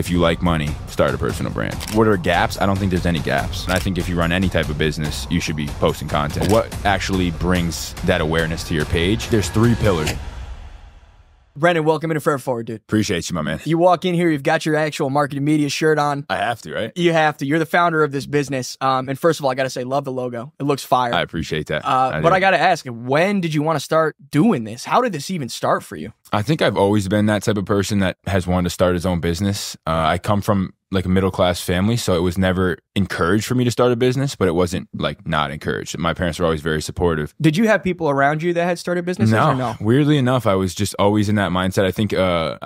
If you like money, start a personal brand. What are gaps? I don't think there's any gaps. And I think if you run any type of business, you should be posting content. What actually brings that awareness to your page? There's 3 pillars. Brendan, welcome into Fair Forward, dude. Appreciate you, my man. You walk in here, you've got your actual Marketive Media shirt on. I have to, right? You have to. You're the founder of this business. And first of all, I got to say, love the logo. It looks fire. I appreciate that. But I got to ask, when did you want to start doing this? How did this even start for you? I think I've always been that type of person that has wanted to start his own business. I come from like a middle-class family, so it was never encouraged for me to start a business, but it wasn't like not encouraged. My parents were always very supportive. Did you have people around you that had started businesses or no? Weirdly enough, I was just always in that mindset. I think I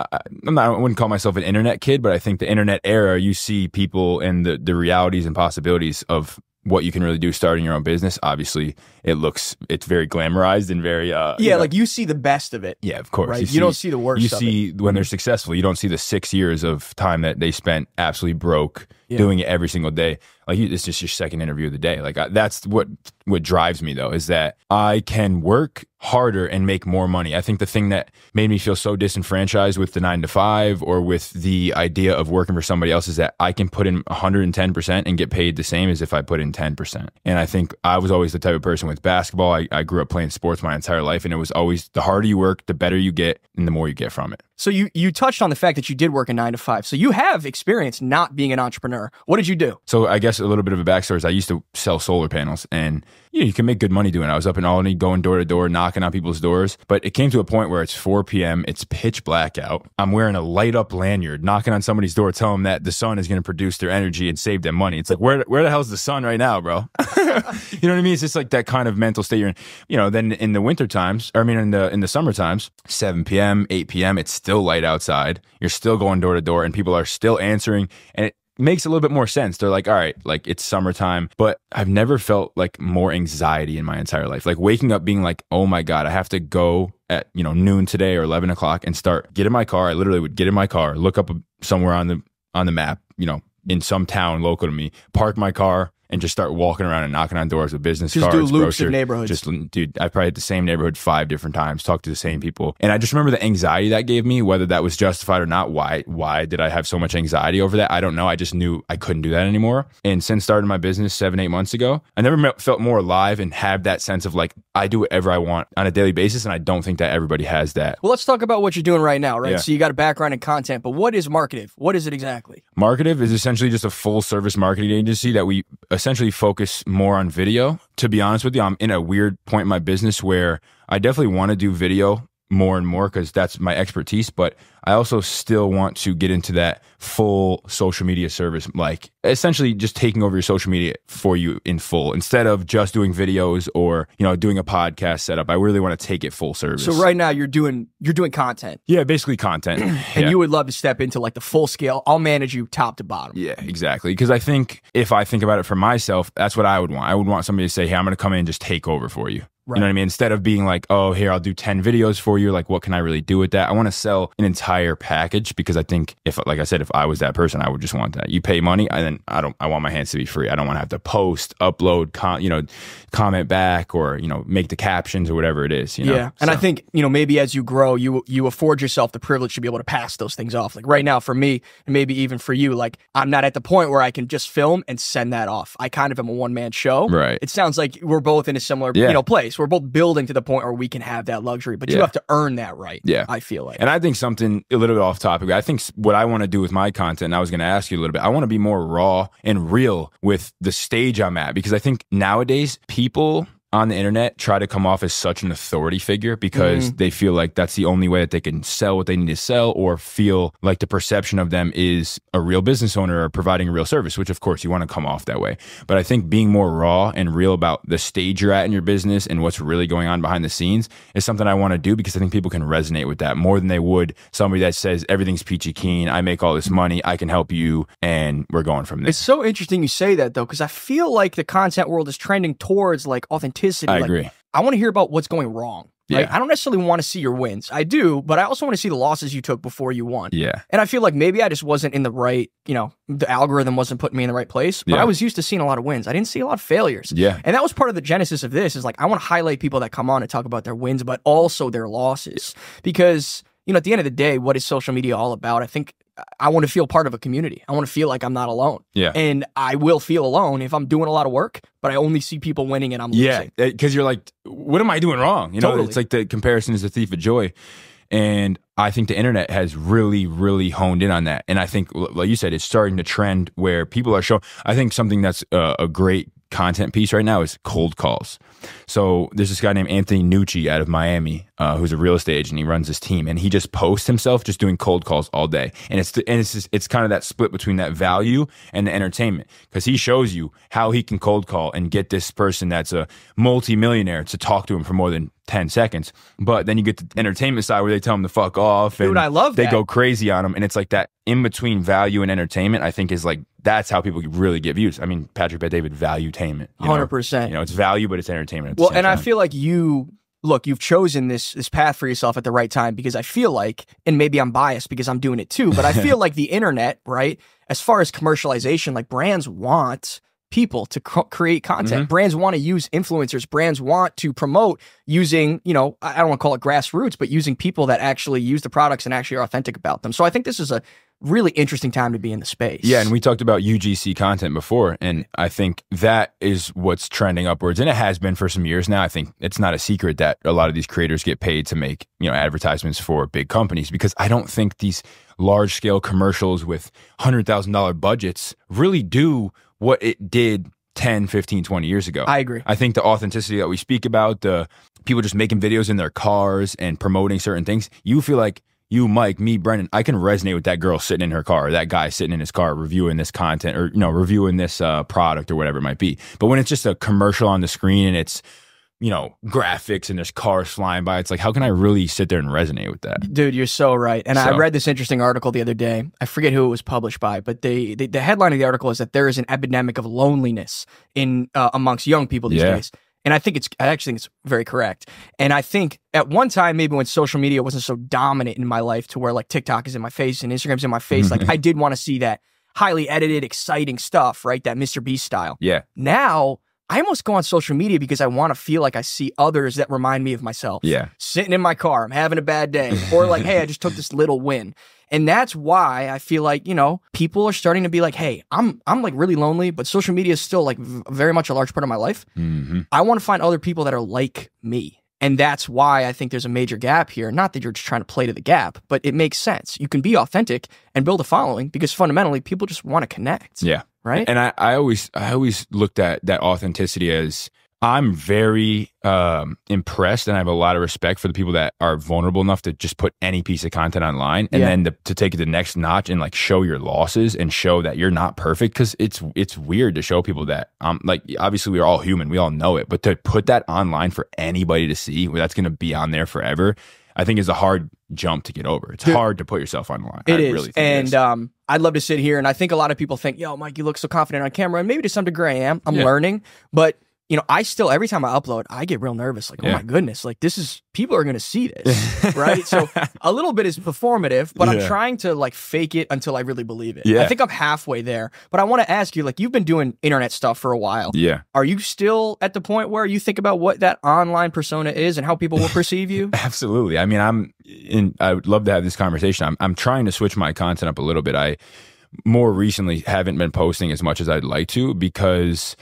wouldn't call myself an internet kid, but I think the internet era, you see people and the realities and possibilities of what you can really do starting your own business. Obviously, it's very glamorized and very like you see the best of it. Yeah, of course. Right? You don't see the worst. You see when they're successful. You don't see the 6 years of time that they spent absolutely broke doing it every single day. Like it's just your second interview of the day. Like that's what drives me though, is that I can work harder and make more money. I think the thing that made me feel so disenfranchised with the 9-to-5 or with the idea of working for somebody else is that I can put in 110% and get paid the same as if I put in 10%. And I think I was always the type of person with basketball. I grew up playing sports my entire life, and it was always the harder you work, the better you get, and the more you get from it. So you touched on the fact that you did work a 9-to-5. So you have experience not being an entrepreneur. What did you do? So I guess a little bit of a backstory is I used to sell solar panels, and you can make good money doing it. I was up in Albany going door to door, knocking on people's doors. But it came to a point where it's 4 p.m. It's pitch black out. I'm wearing a light up lanyard, knocking on somebody's door, telling them that the sun is going to produce their energy and save them money. It's like, where the hell's the sun right now, bro? You know what I mean? It's just like that kind of mental state you're in. Then in the winter times, in the summer times, 7 p.m., 8 p.m., it's still light outside. You're still going door to door, and people are still answering, and it makes a little bit more sense. They're like, all right, like it's summertime, but I've never felt like more anxiety in my entire life. Like waking up being like, oh my God, I have to go at noon today or 11 o'clock and get in my car. I literally would get in my car, look up somewhere on the map, in some town local to me, park my car, and just start walking around and knocking on doors with business cards. Just do loops of neighborhoods. Dude, I probably hit the same neighborhood 5 different times, talked to the same people. And I just remember the anxiety that gave me, whether that was justified or not. Why did I have so much anxiety over that? I don't know. I just knew I couldn't do that anymore. And since starting my business 7-8 months ago, I never felt more alive and have that sense of like, I do whatever I want on a daily basis. And I don't think that everybody has that. Well, let's talk about what you're doing right now, right? Yeah. So you got a background in content, but what is Marketive? What is it exactly? Marketive is essentially just a full service marketing agency that we essentially focus more on video. To be honest with you, I'm in a weird point in my business where I definitely want to do video more and more because that's my expertise, but I also still want to get into that full social media service, like essentially just taking over your social media for you in full instead of just doing videos or, doing a podcast setup. I really want to take it full service. So right now you're doing content. Yeah, basically content. And you would love to step into like the full scale, I'll manage you top to bottom. Yeah, exactly. Because I think if I think about it for myself, that's what I would want. I would want somebody to say, hey, I'm going to come in and just take over for you. Right. You know what I mean? Instead of being like, oh, here, I'll do 10 videos for you. Like, what can I really do with that? I want to sell an entire package because I think if I was that person, I would just want that. You pay money, and then I want my hands to be free. I don't want to have to post, upload, comment back or, make the captions or whatever it is, Yeah. And I think, maybe as you grow, you afford yourself the privilege to be able to pass those things off. Like right now for me, and maybe even for you, like I'm not at the point where I can just film and send that off. I kind of am a one-man show. Right. It sounds like we're both in a similar, place. We're both building to the point where we can have that luxury, but you have to earn that right. Yeah. I feel like. And I think something a little bit off topic, I think what I want to do with my content, and I was going to ask you a little bit, I want to be more raw and real with the stage I'm at, because I think nowadays people on the internet try to come off as such an authority figure because they feel like that's the only way that they can sell what they need to sell, or feel like the perception of them is a real business owner or providing a real service, which of course you want to come off that way. But I think being more raw and real about the stage you're at in your business and what's really going on behind the scenes is something I want to do, because I think people can resonate with that more than they would somebody that says everything's peachy keen, I make all this money, I can help you, and we're going from there. It's so interesting you say that though, because I feel like the content world is trending towards like authenticity. I agree. I want to hear about what's going wrong. Yeah. Right? I don't necessarily want to see your wins. I do, but I also want to see the losses you took before you won. Yeah. And I feel like maybe I just wasn't in the right, the algorithm wasn't putting me in the right place, but I was used to seeing a lot of wins. I didn't see a lot of failures. Yeah. And that was part of the genesis of this, is like, I want to highlight people that come on and talk about their wins, but also their losses, because at the end of the day, what is social media all about? I think I want to feel part of a community. I want to feel like I'm not alone. Yeah. And I will feel alone if I'm doing a lot of work, but I only see people winning and I'm losing. Yeah, because you're like, what am I doing wrong? Totally. It's like the comparison is the thief of joy. And I think the internet has really, really honed in on that. And I think, like you said, it's starting to trend where people are showing. I think something that's a great content piece right now is cold calls. So there's this guy named Anthony Nucci out of Miami, who's a real estate agent. He runs this team, and he just posts himself just doing cold calls all day. And it's kind of that split between that value and the entertainment, because he shows you how he can cold call and get this person that's a multimillionaire to talk to him for more than 10 seconds. But then you get the entertainment side where they tell him to fuck off. And Dude, I love they that. go crazy on him. And it's like that in between value and entertainment, I think is like, that's how people really get views. I mean, Patrick Bet-David, valuetainment. 100%. It's value, but it's entertainment at the Well, same and time. I feel like you've chosen this path for yourself at the right time, because I feel like, and maybe I'm biased because I'm doing it too, but I feel like the internet, right, as far as commercialization, like brands want people to create content. Mm-hmm. Brands want to use influencers. Brands want to promote using, I don't want to call it grassroots, but using people that actually use the products and actually are authentic about them. So I think this is a really interesting time to be in the space. Yeah, and we talked about UGC content before, and I think that is what's trending upwards, and it has been for some years now. I think it's not a secret that a lot of these creators get paid to make, advertisements for big companies, because I don't think these large-scale commercials with $100,000 budgets really do what it did 10, 15, 20 years ago. I agree. I think the authenticity that we speak about, the people just making videos in their cars and promoting certain things, you feel like you, Mike, me, Brendan, I can resonate with that girl sitting in her car, or that guy sitting in his car reviewing this content, or reviewing this product or whatever it might be. But when it's just a commercial on the screen and it's graphics and there's cars flying by, it's like, how can I really sit there and resonate with that? Dude, you're so right. And I read this interesting article the other day. I forget who it was published by, but the headline of the article is that there is an epidemic of loneliness in amongst young people these days. And I actually think it's very correct. And I think at one time, maybe when social media wasn't so dominant in my life to where like TikTok is in my face and Instagram's in my face, like I did want to see that highly edited, exciting stuff, right? That Mr. Beast style. Yeah. Now, I almost go on social media because I want to feel like I see others that remind me of myself. Yeah. Sitting in my car, I'm having a bad day. Or like, hey, I just took this little win. And that's why I feel like, people are starting to be like, hey, I'm like really lonely, but social media is still like very much a large part of my life. Mm-hmm. I want to find other people that are like me. And that's why I think there's a major gap here. Not that you're just trying to play to the gap, but it makes sense. You can be authentic and build a following because fundamentally people just want to connect. Yeah. Right. And I always looked at that authenticity as, I'm very impressed, and I have a lot of respect for the people that are vulnerable enough to just put any piece of content online, and then to take it to the next notch and like show your losses and show that you're not perfect, because it's weird to show people that like, obviously we're all human, we all know it, but to put that online for anybody to see, where that's going to be on there forever, I think is a hard jump to get over. It's hard to put yourself online. It is. Really think and it is. I'd love to sit here, and I think a lot of people think, yo, Mike, you look so confident on camera, and maybe to some degree I am. I'm learning, but I still, every time I upload, I get real nervous. Like, oh my goodness, like people are going to see this, right? So a little bit is performative, but I'm trying to like fake it until I really believe it. I think I'm halfway there, but I want to ask you, like, you've been doing internet stuff for a while. Yeah. Are you still at the point where you think about what that online persona is and how people will perceive you? Absolutely. I mean, I would love to have this conversation. I'm trying to switch my content up a little bit. I more recently haven't been posting as much as I'd like to, because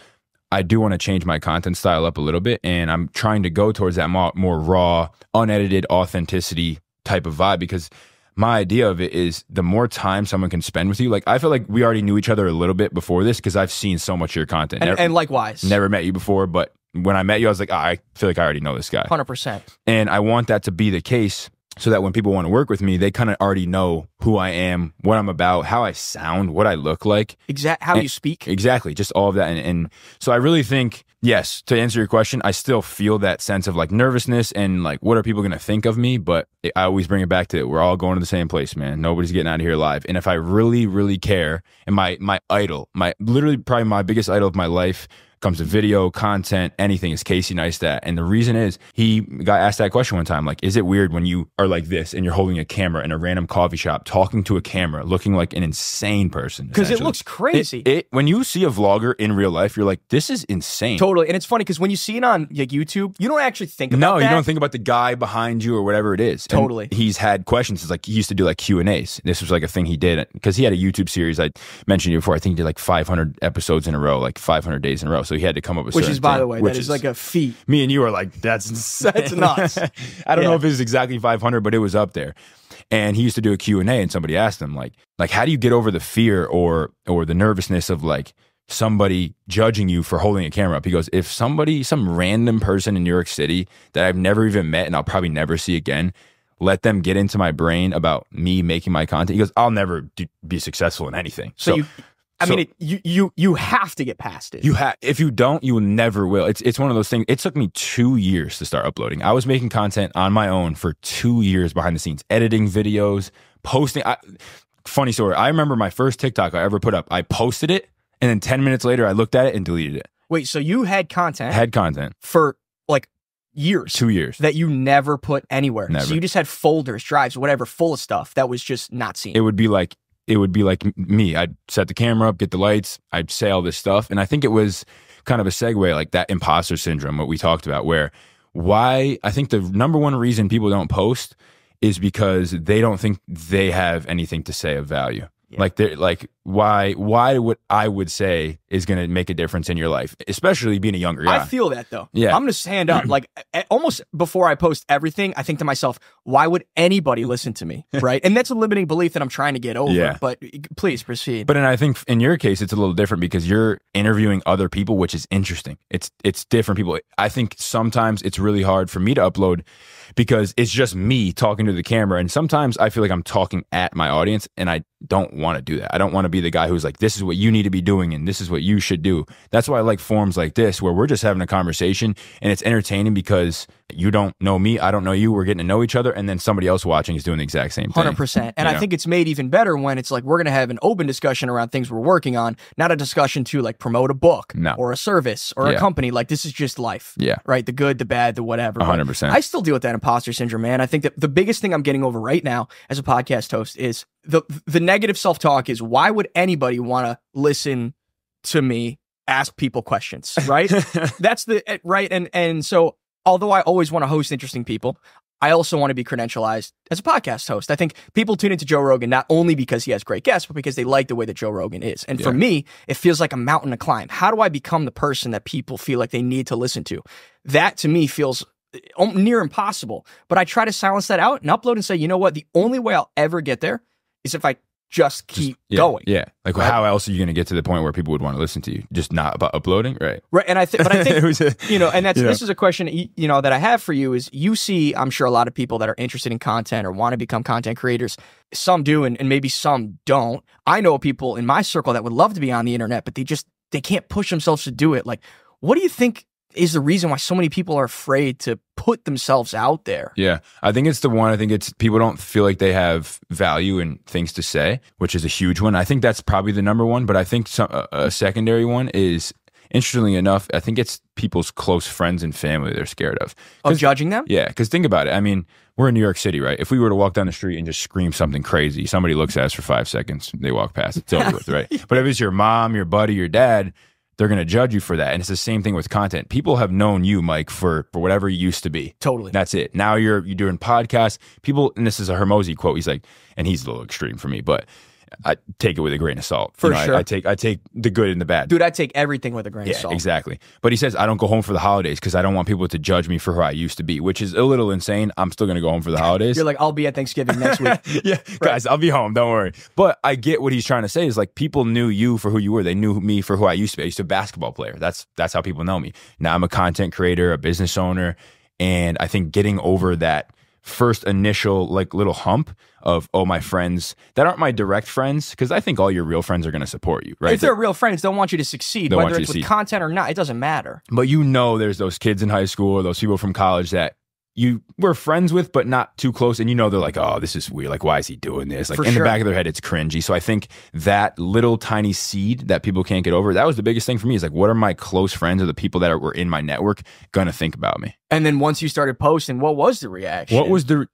I do want to change my content style up a little bit, and I'm trying to go towards that more raw, unedited authenticity type of vibe, because my idea of it is the more time someone can spend with you, like I feel like we already knew each other a little bit before this, because I've seen so much of your content. And likewise. Never met you before, but when I met you, I was like, I feel like I already know this guy. 100%. And I want that to be the case, so that when people want to work with me, they kind of already know who I am, what I'm about, how I sound, what I look like. How you speak. Exactly. Just all of that. And so I really think, yes, to answer your question, I still feel that sense of like nervousness and like, what are people going to think of me? But I always bring it back to, we're all going to the same place, man. Nobody's getting out of here alive. And if I really, really care, and my idol, literally probably my biggest idol of my life comes to video, content, anything, is Casey Neistat. And the reason is he got asked that question one time, like, is it weird when you are like this and you're holding a camera in a random coffee shop, talking to a camera, looking like an insane person? Because it looks crazy. When you see a vlogger in real life, you're like, this is insane. Totally. And it's funny because when you see it on like YouTube, you don't actually think about that. No, you don't think about the guy behind you or whatever it is. Totally. And he's had questions. It's like he used to do like Q&As. This was like a thing he did because he had a YouTube series. I mentioned it before. I think he did like 500 episodes in a row, like 500 days in a row. So he had to come up with which is, by thing, the way, that is like a feat. Me and you are like, that's insane. That's nuts. I don't know if it was exactly 500, but it was up there. And he used to do a Q&A, and somebody asked him like, how do you get over the fear or the nervousness of like somebody judging you for holding a camera up? He goes, if somebody, some random person in New York City that I've never even met and I'll probably never see again, let them get into my brain about me making my content, he goes, I'll never be successful in anything. So you have to get past it. If you don't, you never will. It's one of those things. It took me 2 years to start uploading. I was making content on my own for 2 years behind the scenes, editing videos, posting. Funny story. I remember my first TikTok I ever put up. I posted it, and then 10 minutes later, I looked at it and deleted it. Wait, so you had content? Had content for like years. 2 years. That you never put anywhere. Never. So you just had folders, drives, whatever, full of stuff that was just not seen. It would be like me. I'd set the camera up, get the lights, I'd say all this stuff. And I think it was kind of a segue, like that imposter syndrome, what we talked about, where I think the number one reason people don't post is because they don't think they have anything to say of value. Yeah. Like they're like, why what I would say is going to make a difference in your life, especially being a younger guy. I feel that though. Yeah. I'm going to stand up. Like almost before I post everything, I think to myself, why would anybody listen to me? Right. And that's a limiting belief that I'm trying to get over. Yeah. But please proceed. But I think in your case, it's a little different because you're interviewing other people, which is interesting. It's different people. I think sometimes it's really hard for me to upload because it's just me talking to the camera. And sometimes I feel like I'm talking at my audience, and I don't want to do that. I don't want to be the guy who's like, this is what you need to be doing and this is what you should do. That's why I like forums like this, where we're just having a conversation and it's entertaining because you don't know me, I don't know you, we're getting to know each other, and then somebody else watching is doing the exact same thing. 100%. And I think it's made even better when it's like we're going to have an open discussion around things we're working on, not a discussion to like promote a book or a service or a company. Like this is just life. Yeah. Right? The good, the bad, the whatever. 100%. I still deal with that imposter syndrome, man. I think that the biggest thing I'm getting over right now as a podcast host is the negative self-talk is, why would anybody want to listen to me ask people questions, right? That's the right. And so although I always want to host interesting people, I also want to be credentialized as a podcast host. I think people tune into Joe Rogan not only because he has great guests, but because they like the way that Joe Rogan is. And for me, it feels like a mountain to climb. How do I become the person that people feel like they need to listen to? That to me feels near impossible. But I try to silence that out and upload and say, you know what? The only way I'll ever get there is if I just keep going. Yeah. Like how else are you going to get to the point where people would want to listen to you? Just not about uploading, right? Right. And I think and that's this is a question that I have for you is, you see, I'm sure a lot of people that are interested in content or want to become content creators. Some do, and maybe some don't. I know people in my circle that would love to be on the internet, but they can't push themselves to do it. Like, what do you think is the reason why so many people are afraid to put themselves out there? Yeah, I think it's people don't feel like they have value and things to say, which is a huge one. I think that's probably the number one, but I think a secondary one is, interestingly enough, I think it's people's close friends and family they're scared of judging them. Yeah, because think about it. I mean, we're in New York City, right? If we were to walk down the street and just scream something crazy, somebody looks at us for 5 seconds, they walk past, it's over with, right? But if it's your mom, your buddy, your dad, they're going to judge you for that. And it's the same thing with content. People have known you, Mike, for whatever you used to be. Totally. That's it. Now you're doing podcasts. People, and this is a Hermosi quote, he's like, and he's a little extreme for me, but I take it with a grain of salt. For sure. I take the good and the bad. Dude, I take everything with a grain of salt. Exactly. But he says, I don't go home for the holidays because I don't want people to judge me for who I used to be, which is a little insane. I'm still going to go home for the holidays. You're like, I'll be at Thanksgiving next week. Yeah, right. Guys, I'll be home. Don't worry. But I get what he's trying to say is like, people knew you for who you were. They knew me for who I used to be. I used to be a basketball player. That's how people know me. Now I'm a content creator, a business owner. And I think getting over that first initial like little hump of, oh, my friends that aren't my direct friends, because I think all your real friends are going to support you, right? If they're real friends, they'll want you to succeed, whether it's with content or not. It doesn't matter. But there's those kids in high school or those people from college that we're friends with, but not too close. And they're like, oh, this is weird. Like, why is he doing this? Like, For in sure. the back of their head, it's cringy. So I think that little tiny seed that people can't get over, that was the biggest thing for me, is like, what are my close friends or the people that were in my network going to think about me? And then once you started posting, what was the reaction? What was the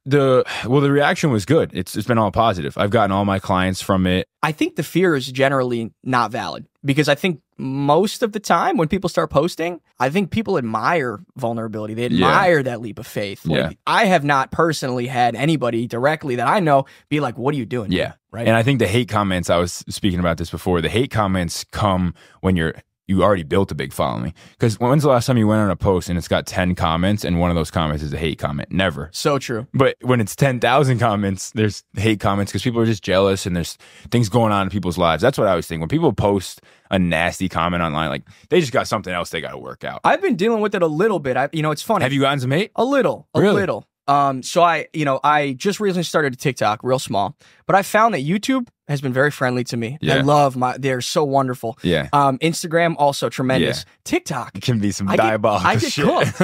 reaction was good. It's been all positive. I've gotten all my clients from it. I think the fear is generally not valid, because I think most of the time when people start posting, I think people admire vulnerability. They admire that leap of faith. Like, I have not personally had anybody directly that I know be like, what are you doing? Yeah. Right. And I think the hate comments, I was speaking about this before, the hate comments come when you already built a big following. Because when's the last time you went on a post and it's got 10 comments and one of those comments is a hate comment? Never. So true. But when it's 10,000 comments, there's hate comments because people are just jealous and there's things going on in people's lives. That's what I was thinking. When people post a nasty comment online, like, they just got something else they got to work out. I've been dealing with it a little bit. It's funny. Have you gotten some hate? A little. So I just recently started a TikTok, real small, but I found that YouTube has been very friendly to me. Yeah. I love they're so wonderful. Yeah. Instagram also tremendous. Yeah. TikTok It can be some diabolical I get shit. cooked.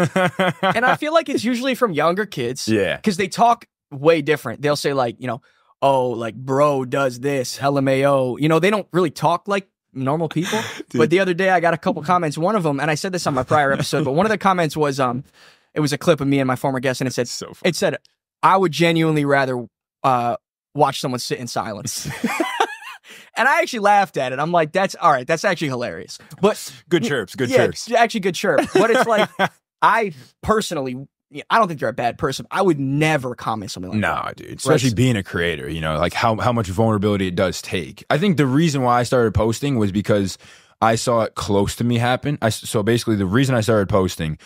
And I feel like it's usually from younger kids. Yeah. Because they talk way different. They'll say like, oh, like bro does this, LMAO. They don't really talk like normal people. But the other day I got a couple comments. One of them, and I said this on my prior episode, but one of the comments was it was a clip of me and my former guest, and it said, I would genuinely rather watch someone sit in silence. And I actually laughed at it. I'm like, that's all right. That's actually hilarious. But good chirps. It's actually good chirp. But it's like, I personally, I don't think you're a bad person. I would never comment something like that. No, dude. Especially being a creator, like how much vulnerability it does take. I think the reason why I started posting was because I saw it close to me happen. So basically, the reason I started posting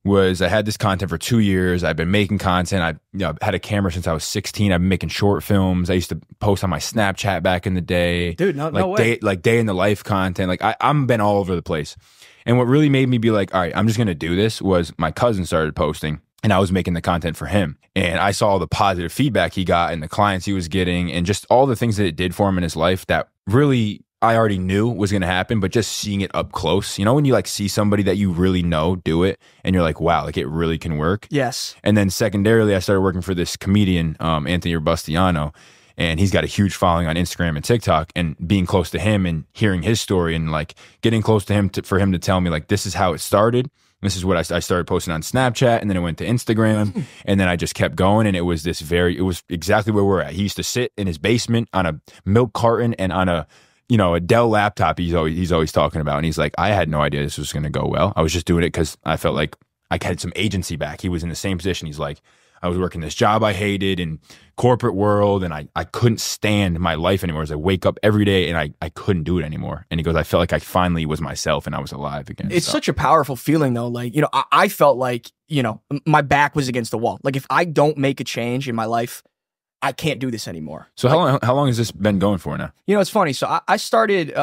was I had this content for 2 years. I've been making content. I had a camera since I was 16. I've been making short films. I used to post on my Snapchat back in the day. Dude, no way. Day in the life content. Like, I'm been all over the place. And what really made me be like, all right, I'm just going to do this was my cousin started posting and I was making the content for him. And I saw all the positive feedback he got and the clients he was getting and just all the things that it did for him in his life that really I already knew was going to happen, but just seeing it up close, when you like see somebody that you really know do it and you're like, wow, like it really can work. Yes. And then secondarily, I started working for this comedian, Anthony Robustiano, and he's got a huge following on Instagram and TikTok, and being close to him and hearing his story and like getting close to him for him to tell me like, this is how it started. This is what I started posting on Snapchat, and then it went to Instagram, and then I just kept going, and it was exactly where we're at. He used to sit in his basement on a milk carton and on a Dell laptop he's always talking about. And he's like, I had no idea this was going to go well. I was just doing it because I felt like I had some agency back. He was in the same position. He's like, I was working this job I hated in corporate world, and I couldn't stand my life anymore. As I wake up every day and I couldn't do it anymore. And he goes, I felt like I finally was myself and I was alive again. It's such a powerful feeling though. Like, I felt like, my back was against the wall. Like, if I don't make a change in my life, I can't do this anymore. So how long has this been going for now? It's funny. So I started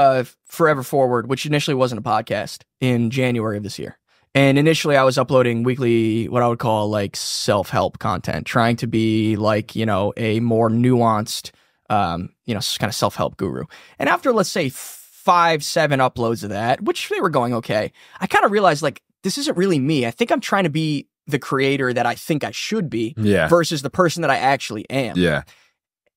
Forever Forward, which initially wasn't a podcast, in January of this year. And initially I was uploading weekly, what I would call like self-help content, trying to be like, a more nuanced, kind of self-help guru. And after, let's say 5-7 uploads of that, which they were going okay, I kind of realized like, this isn't really me. I think I'm trying to be the creator that I think I should be versus the person that I actually am. Yeah.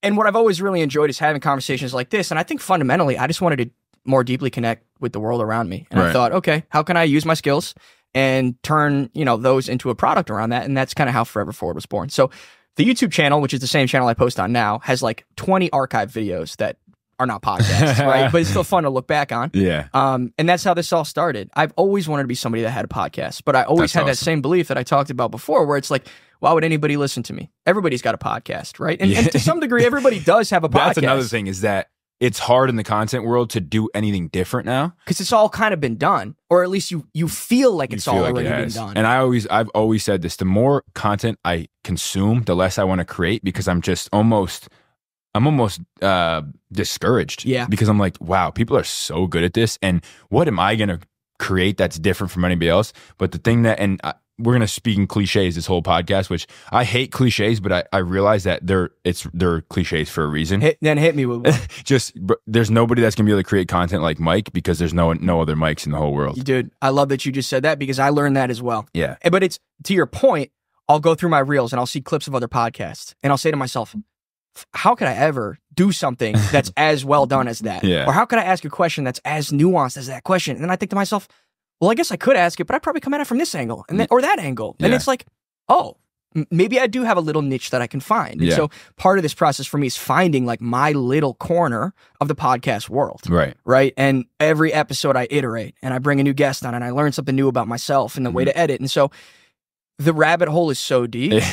And what I've always really enjoyed is having conversations like this. And I think fundamentally, I just wanted to more deeply connect with the world around me. And I thought, okay, how can I use my skills and turn, those into a product around that? And that's kind of how Forever Forward was born. So the YouTube channel, which is the same channel I post on now, has like 20 archive videos that are not podcasts, right? But it's still fun to look back on. Yeah. And that's how this all started. I've always wanted to be somebody that had a podcast, but I always had that same belief that I talked about before, where it's like, why would anybody listen to me? Everybody's got a podcast, right? And to some degree, everybody does have a podcast. That's another thing, is that it's hard in the content world to do anything different now. Because it's all kind of been done. Or at least you feel like it's all already been done. And I've always said this, the more content I consume, the less I want to create, because I'm almost discouraged. Yeah. Because I'm like, wow, people are so good at this. And what am I going to create that's different from anybody else? But the thing that, we're going to speak in cliches this whole podcast, which I hate cliches, but I realize that they're cliches for a reason. Then hit me with one. There's nobody that's going to be able to create content like Mike, because there's no other Mikes in the whole world. Dude, I love that you just said that, because I learned that as well. Yeah. But it's, to your point, I'll go through my reels and I'll see clips of other podcasts and I'll say to myself, how could I ever do something that's as well done as that? Yeah. Or how could I ask a question that's as nuanced as that question? And then I think to myself, well, I guess I could ask it, but I'd probably come at it from this angle and then, or that angle. And it's like, oh, maybe I do have a little niche that I can find. And so part of this process for me is finding like my little corner of the podcast world. Right. And every episode I iterate and I bring a new guest on and I learn something new about myself and the way to edit. And so the rabbit hole is so deep,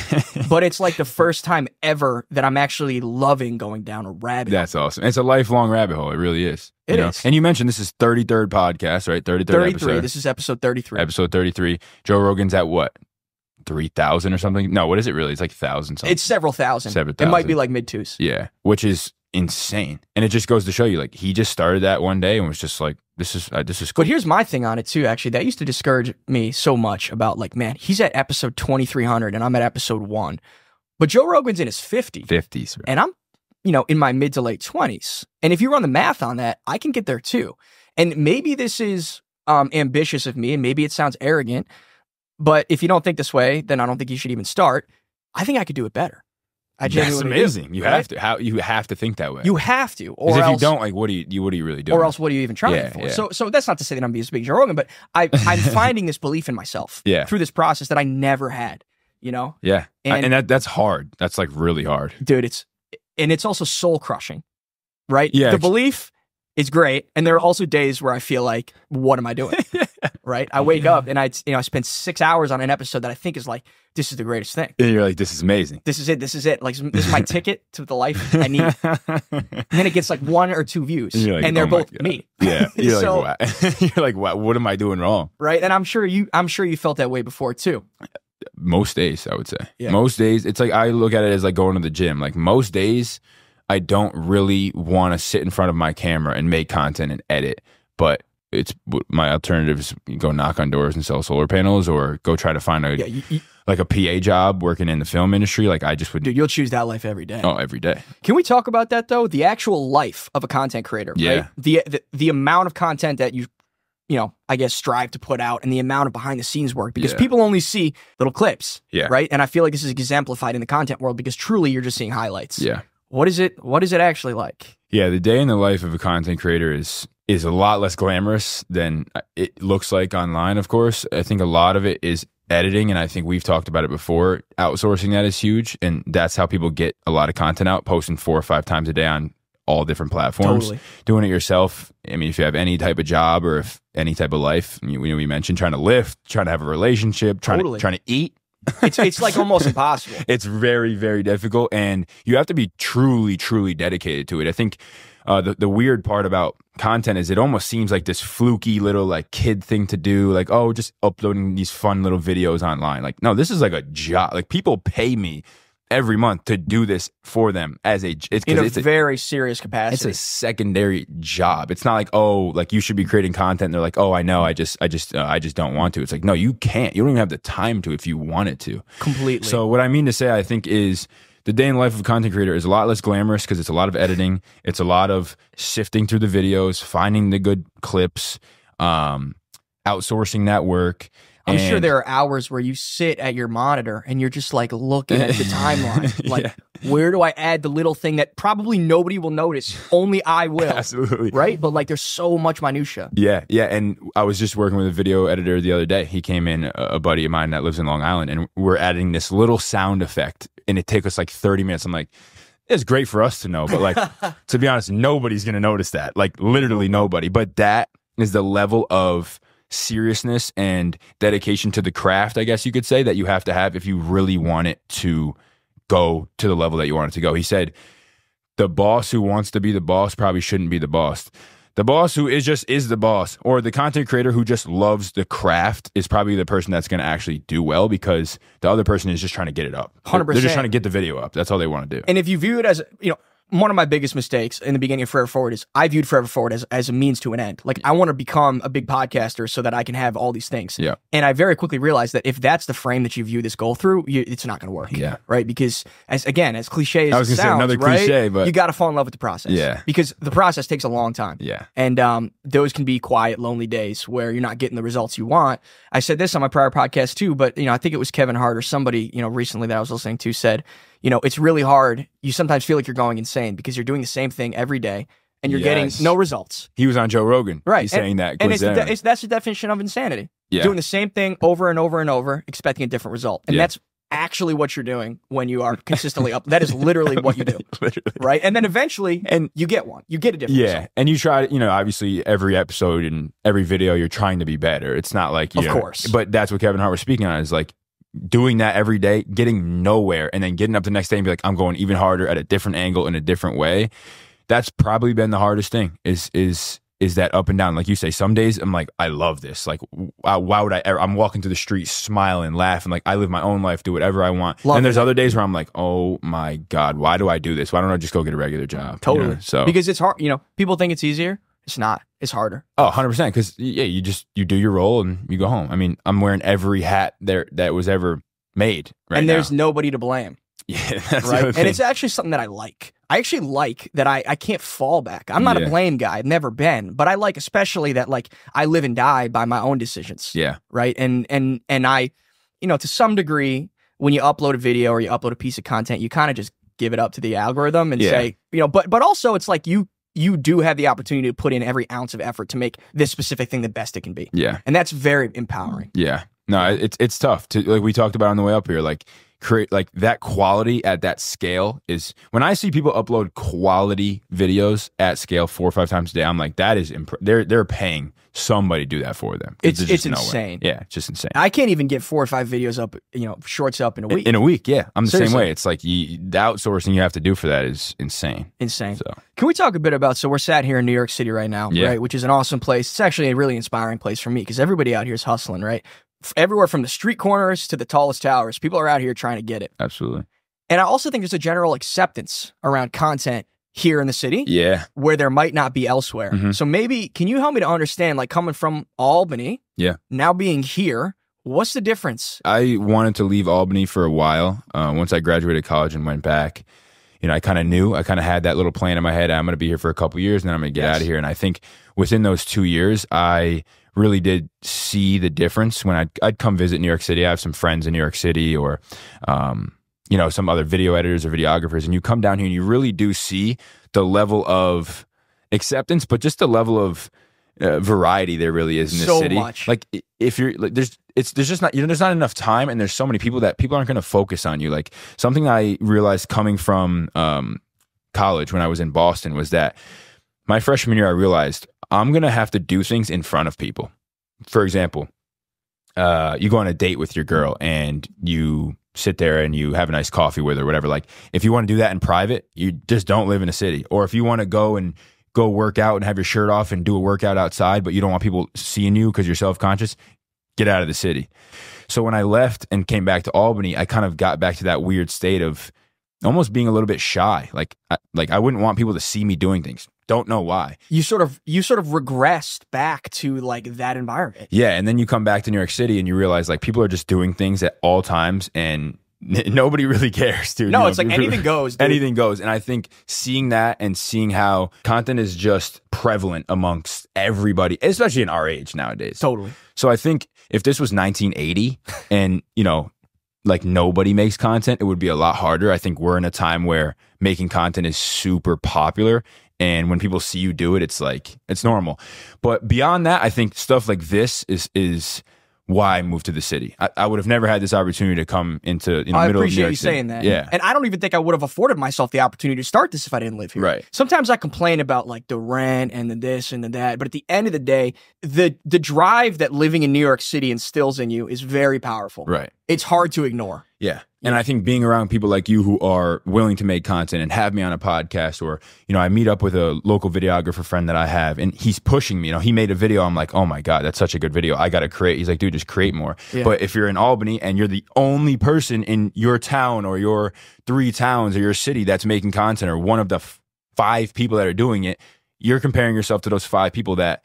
but it's like the first time ever that I'm actually loving going down a rabbit hole. That's awesome. It's a lifelong rabbit hole. It really is. It is. And you mentioned this is 33rd podcast, right? 33rd episode. This is episode 33. Episode 33. Joe Rogan's at what? 3,000 or something? No, what is it really? It's like 1,000 something. It's several thousand. It might be like mid-twos. Yeah, which is insane. And it just goes to show you, like, he just started that one day and was just like, this is cool. But here's my thing on it too, actually. That used to discourage me so much about like, man, he's at episode 2,300 and I'm at episode 1. But Joe Rogan's in his 50s. 50s. Right? And I'm, in my mid to late 20s. And if you run the math on that, I can get there too. And maybe this is ambitious of me and maybe it sounds arrogant. But if you don't think this way, then I don't think you should even start. I think I could do it better. I genuinely That's amazing. do, You right? have to. You have to think that way. You have to. Or Because if else, you don't, like, what are you really doing? Or else, what are you even trying for? Yeah. So that's not to say that I'm being a big Joe Rogan, but I'm finding this belief in myself through this process that I never had. Yeah, and that's hard. That's like really hard, dude. It's also soul crushing, right? Yeah, the belief is great, and there are also days where I feel like, what am I doing? Right? I wake up and I spend 6 hours on an episode that I think is like, this is the greatest thing. And you're like, this is amazing. This is it. Like, this is my ticket to the life I need. And then it gets like 1 or 2 views, like, and they're both me. Yeah, you're like, what? You're like, what am I doing wrong? Right? And I'm sure you felt that way before too. Most days, I would say. Yeah. Most days, it's like I look at it as like going to the gym. Like most days, I don't really want to sit in front of my camera and make content and edit, but it's my alternatives. Go knock on doors and sell solar panels, or go try to find like a PA job working in the film industry. Like I just would. Dude, you'll choose that life every day. Oh, every day. Can we talk about that though? The actual life of a content creator. Yeah. Right? The amount of content that you I guess strive to put out, and the amount of behind the scenes work, because people only see little clips. Yeah. Right. And I feel like this is exemplified in the content world because truly you're just seeing highlights. Yeah. What is it actually like? Yeah, the day in the life of a content creator is a lot less glamorous than it looks like online, of course. I think a lot of it is editing, and I think we've talked about it before. Outsourcing that is huge, and that's how people get a lot of content out, posting 4 or 5 times a day on all different platforms. Totally. Doing it yourself, I mean, if you have any type of job or if any type of life, we mentioned trying to lift, trying to have a relationship, trying to eat. It's like almost impossible. It's very, very difficult, and you have to be truly, truly dedicated to it. I think the weird part about content is it almost seems like this fluky little like kid thing to do, like, oh, just uploading these fun little videos online. Like, no, this is like a job. Like, people pay me every month to do this for them as it's a very serious capacity. It's a secondary job. It's not like, oh, like you should be creating content. And they're like, oh, I know, I just don't want to. It's like, no, you can't. You don't even have the time to if you wanted to. Completely. So what I mean to say, I think, is the day in the life of a content creator is a lot less glamorous because it's a lot of editing. It's a lot of sifting through the videos, finding the good clips, outsourcing that work. I'm sure there are hours where you sit at your monitor and you're just like looking at the timeline. Like, where do I add the little thing that probably nobody will notice? Only I will. Absolutely. Right? But like, there's so much minutia. Yeah. And I was just working with a video editor the other day. He came in, a buddy of mine that lives in Long Island, and we're adding this little sound effect, and it took us like 30 minutes. I'm like, it's great for us to know, but like, to be honest, nobody's going to notice that. Like, literally nobody. But that is the level of seriousness and dedication to the craft, I guess you could say, that you have to have if you really want it to go to the level that you want it to go. He said, the boss who wants to be the boss probably shouldn't be the boss. The boss who is the boss, or the content creator who just loves the craft, is probably the person that's going to actually do well, because the other person is just trying to get it up. 100%. They're just trying to get the video up. That's all they want to do. And if you view it as, one of my biggest mistakes in the beginning of Forever Forward is I viewed Forever Forward as a means to an end. Like, I want to become a big podcaster so that I can have all these things. Yeah. And I very quickly realized that if that's the frame that you view this goal through, it's not going to work. Yeah. Right? Because as cliche as I was it gonna say sounds, another right? cliche, but you got to fall in love with the process. Yeah. Because the process takes a long time. Yeah. And those can be quiet, lonely days where you're not getting the results you want. I said this on my prior podcast too, but I think it was Kevin Hart or somebody, recently that I was listening to said, it's really hard. You sometimes feel like you're going insane because you're doing the same thing every day and you're getting no results. He was on Joe Rogan. Right. He's saying that. And that's the definition of insanity. Yeah. Doing the same thing over and over and over, expecting a different result. And that's actually what you're doing when you are consistently up. That is literally what you do. Literally. Right. And then eventually you get one. You get a different result. And you try, obviously every episode and every video, you're trying to be better. It's not like, of course. But that's what Kevin Hart was speaking on is like, doing that every day, getting nowhere, and then getting up the next day and be like, I'm going even harder at a different angle in a different way. That's probably been the hardest thing is that up and down. Like you say, some days I'm like, I love this. Like, why would I ever? I'm walking through the street, smiling, laughing. Like, I live my own life, do whatever I want. And there's other days where I'm like, oh my God, why do I do this? Why don't I just go get a regular job? Totally. So because it's hard. People think it's easier. It's not. It's harder. Oh, 100%. Because you do your role and you go home. I mean, I'm wearing every hat there that was ever made right and now. There's nobody to blame. Yeah, that's right. And it's actually something that I like. I actually like that I can't fall back. I'm not a blame guy. I've never been, but I like especially that like I live and die by my own decisions. Yeah. Right. And I, to some degree, when you upload a video or you upload a piece of content, you kind of just give it up to the algorithm and say, but also it's like you do have the opportunity to put in every ounce of effort to make this specific thing the best it can be. Yeah. And that's very empowering. Yeah. No, it's tough to, like we talked about on the way up here, like create like that quality at that scale is when I see people upload quality videos at scale 4 or 5 times a day, I'm like, that is, they're paying somebody to do that for them. It's insane. Yeah. It's just insane. I can't even get 4 or 5 videos up, shorts up in a week. In a week. Yeah. I'm the Seriously. same way. It's like the outsourcing you have to do for that is insane. Insane. So can we talk a bit about, so we're sat here in New York City right now, right? Which is an awesome place. It's actually a really inspiring place for me because everybody out here is hustling, right? Everywhere from the street corners to the tallest towers, people are out here trying to get it. Absolutely. And I also think there's a general acceptance around content here in the city, where there might not be elsewhere. Mm-hmm. So maybe, can you help me to understand, like coming from Albany, now being here, what's the difference? I wanted to leave Albany for a while. Once I graduated college and went back, I kind of had that little plan in my head. I'm going to be here for a couple years and then I'm going to get out of here. And I think within those 2 years, I really did see the difference when I'd come visit New York City. I have some friends in New York City or, some other video editors or videographers, and you come down here and you really do see the level of acceptance, but just the level of variety there really is in this city. Much. Like if you're like, there's just not, there's not enough time and there's so many people that people aren't going to focus on you. Like something I realized coming from college when I was in Boston was that my freshman year, I realized I'm going to have to do things in front of people. For example, you go on a date with your girl and you sit there and you have a nice coffee with her or whatever. Like if you want to do that in private, you just don't live in a city. Or if you want to go work out and have your shirt off and do a workout outside, but you don't want people seeing you because you're self-conscious, get out of the city. So when I left and came back to Albany, I kind of got back to that weird state of almost being a little bit shy. Like I wouldn't want people to see me doing things. Don't know why. You sort of regressed back to like that environment. Yeah, and then you come back to New York City and you realize like people are just doing things at all times and nobody really cares, dude. No, it's like anything goes, dude. Anything goes. And I think seeing that and seing how content is just prevalent amongst everybody, especially in our age nowadays. Totally. So I think if this was 1980 and, like nobody makes content, it would be a lot harder. I think we're in a time where making content is super popular. And when people see you do it, it's like, it's normal. But beyond that, I think stuff like this is why I moved to the city. I would have never had this opportunity to come into middle of New York City. I appreciate you saying that. Yeah. And I don't even think I would have afforded myself the opportunity to start this if I didn't live here. Right. Sometimes I complain about like the rent and the this and the that, but at the end of the day, the drive that living in New York City instills in you is very powerful. Right. It's hard to ignore. Yeah. And I think being around people like you who are willing to make content and have me on a podcast, or, I meet up with a local videographer friend that I have and he's pushing me. He made a video. I'm like, oh my God, that's such a good video. I got to create. He's like, dude, just create more. Yeah. But if you're in Albany and you're the only person in your town or your 3 towns or your city that's making content, or one of the 5 people that are doing it, you're comparing yourself to those 5 people that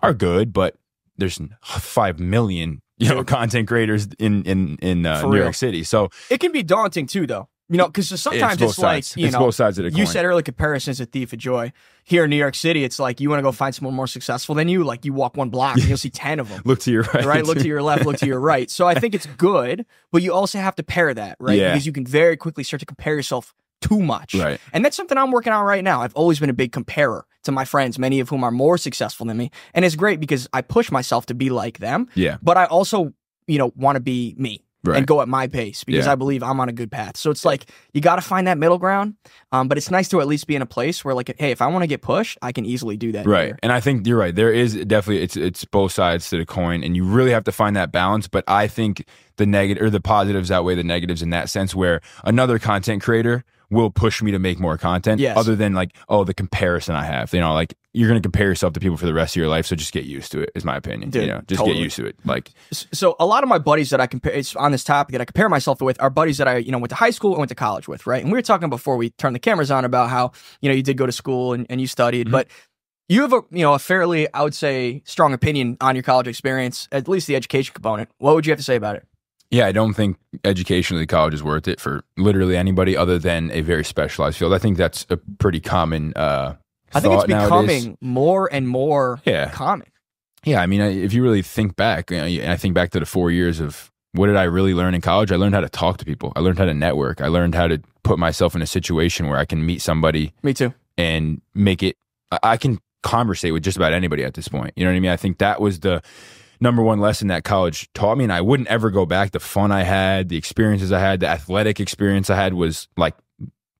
are good, but there's 5 million content creators in New York City. So it can be daunting too, though. Because sometimes it's like, it's both sides of the coin. You said earlier, comparison is a thief of joy. Here in New York City, it's like you want to go find someone more successful than you. Like you walk 1 block and you'll see 10 of them. Look to your right. Right? Look to your left, look to your right. So I think it's good, but you also have to pair that, right? Yeah. Because you can very quickly start to compare yourself too much. Right. And that's something I'm working on right now. I've always been a big comparer to my friends, many of whom are more successful than me. And it's great because I push myself to be like them. Yeah. But I also, want to be me. Right. And go at my pace because I believe I'm on a good path. So it's like you got to find that middle ground. But it's nice to at least be in a place where, like, hey, if I want to get pushed, I can easily do that. Right. Here. And I think you're right. There is definitely it's both sides to the coin, and you really have to find that balance. But I think the negative or the positives outweigh the negatives in that sense, where another content creator will push me to make more content. Yes. Other than like, oh, the comparison I have. Like you're going to compare yourself to people for the rest of your life, so just get used to it, is my opinion. Dude, just totally. get used to it. Like, so a lot of my buddies that I compare, it's on this topic that I compare myself with, are buddies that I went to high school and went to college with, right? And we were talking before we turned the cameras on about how you did go to school and you studied, Mm-hmm. but you have a fairly, I would say, strong opinion on your college experience, at least the education component. What would you have to say about it? Yeah, I don't think educationally college is worth it for literally anybody other than a very specialized field. I think that's a pretty common I think it's becoming nowadays. More and more common. Yeah, I mean, if you really think back, I think back to the 4 years of what did I really learn in college? I learned how to talk to people. I learned how to network. I learned how to put myself in a situation where I can meet somebody. Me too. And make it, I can conversate with just about anybody at this point. You know what I mean? I think that was the number one lesson that college taught me, and I wouldn't ever go back. The fun I had, the experiences I had, the athletic experience I had was like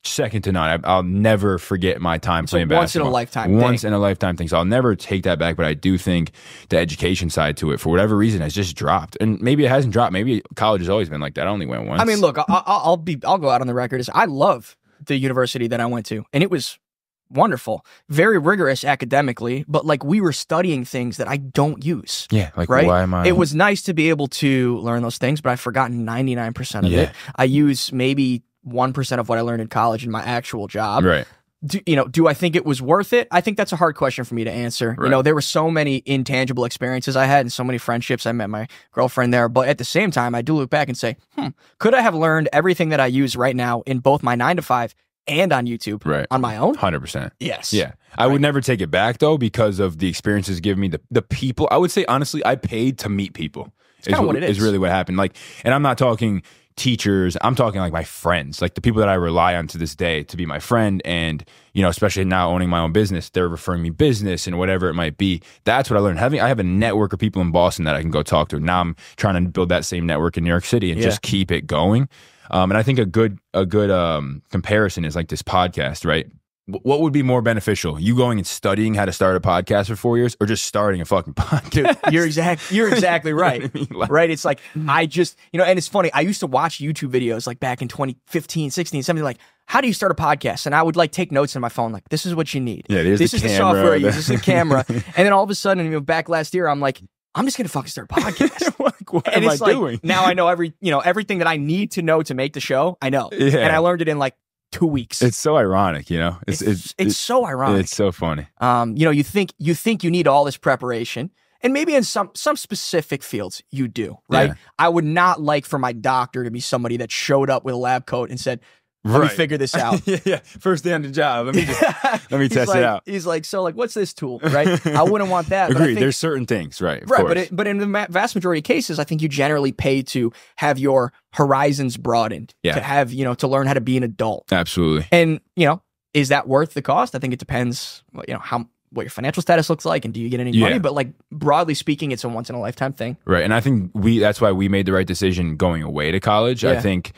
second to none. I'll never forget my time playing basketball. Once in a lifetime thing. So I'll never take that back, but I do think the education side to it, for whatever reason, has just dropped. And maybe it hasn't dropped. Maybe college has always been like that. I only went once. I mean, look, I'll go out on the record as I love the university that I went to, and it was wonderful, very rigorous academically, but like we were studying things that I don't use. Yeah, like right? Why am I? It was nice to be able to learn those things, but I've forgotten 99% of it. I use maybe 1% of what I learned in college in my actual job. Right. Do I think it was worth it? I think that's a hard question for me to answer. Right. There were so many intangible experiences I had and so many friendships. I met my girlfriend there, but at the same time, I do look back and say, could I have learned everything that I use right now in both my 9 to 5 and on YouTube on my own? 100%. Yes. Yeah. I would never take it back though, because of the experiences given me, the people. I would say, honestly, I paid to meet people. Is really what happened. Like, and I'm not talking teachers, I'm talking like my friends, like the people that I rely on to this day to be my friend. And, especially now owning my own business, they're referring me business and whatever it might be. That's what I learned. I have a network of people in Boston that I can go talk to. Now I'm trying to build that same network in New York City and just keep it going. And I think a good comparison is like this podcast, right? What would be more beneficial? You going and studying how to start a podcast for 4 years, or just starting a fucking podcast? Dude, you're exactly right. I mean? Right? It's like, I just, and it's funny, I used to watch YouTube videos like back in 2015, 16, something like, how do you start a podcast? And I would like take notes on my phone, like, this is what you need. Yeah, this is the software I use, this is the camera. And then all of a sudden, back last year, I'm like, I'm just gonna fucking start a podcast. What am I doing? Now I know everything that I need to know to make the show. I know, and I learned it in like 2 weeks. It's so ironic, It's so ironic. It's so funny. You think you need all this preparation, and maybe in some specific fields you do, right? Yeah. I would not like for my doctor to be somebody that showed up with a lab coat and said, let me figure this out. First day on the job. Let me test it out. He's like, so like, what's this tool, right? I wouldn't want that. Agreed. There's certain things, right? But in the vast majority of cases, I think you generally pay to have your horizons broadened, to have, to learn how to be an adult. Absolutely. And, is that worth the cost? I think it depends, what your financial status looks like and do you get any money? But like broadly speaking, it's a once in a lifetime thing. Right. And I think that's why we made the right decision going away to college. I think,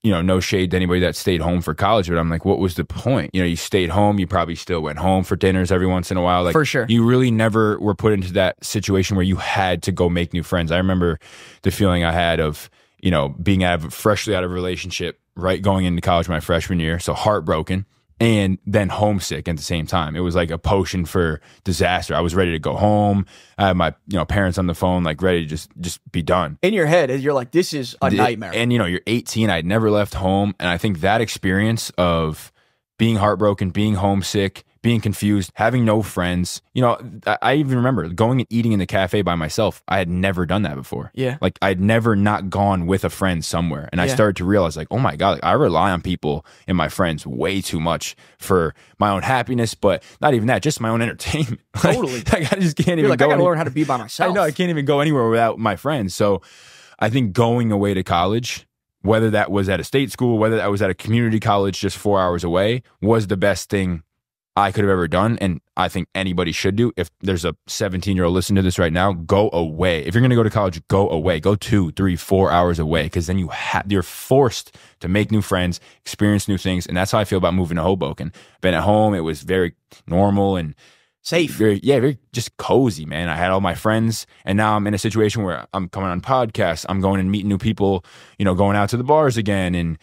no shade to anybody that stayed home for college, but I'm like, what was the point? You stayed home, you probably still went home for dinners every once in a while. Like, for sure. You really never were put into that situation where you had to go make new friends. I remember the feeling I had of, you know, being freshly out of a relationship, right, going into college my freshman year, so heartbroken, and then homesick at the same time. It was like a potion for disaster. I was ready to go home. I had my, you know, parents on the phone, like ready to just be done. In your head, you're like, this is a nightmare. And, you know, you're 18. I'd never left home. And I think that experience of being heartbroken, being homesick, being confused, having no friends. You know, I even remember going and eating in the cafe by myself. I had never done that before. Yeah. Like I'd never not gone with a friend somewhere. And I started to realize like, oh my God, like, I rely on people and my friends way too much for my own happiness, but not even that, just my own entertainment. Totally. Like, I just can't even like, go. I gotta learn how to be by myself. I know, I can't even go anywhere without my friends. So I think going away to college, whether that was at a state school, whether that was at a community college just 4 hours away, was the best thing I could have ever done. And I think anybody should do. If there's a 17-year-old listening to this right now, go away. If you're going to go to college, go away. Go 2, 3, 4 hours away, because then you're forced to make new friends, experience new things. And that's how I feel about moving to Hoboken. Been at home. It was very normal and safe. Very just cozy, man. I had all my friends, and now I'm in a situation where I'm coming on podcasts. I'm going and meeting new people, you know, going out to the bars again. And,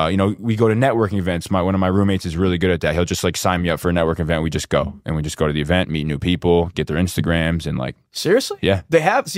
you know, we go to networking events. One of my roommates is really good at that. He'll just like sign me up for a networking event. We just go to the event, meet new people, get their Instagrams, and like. Seriously? Yeah. They have those?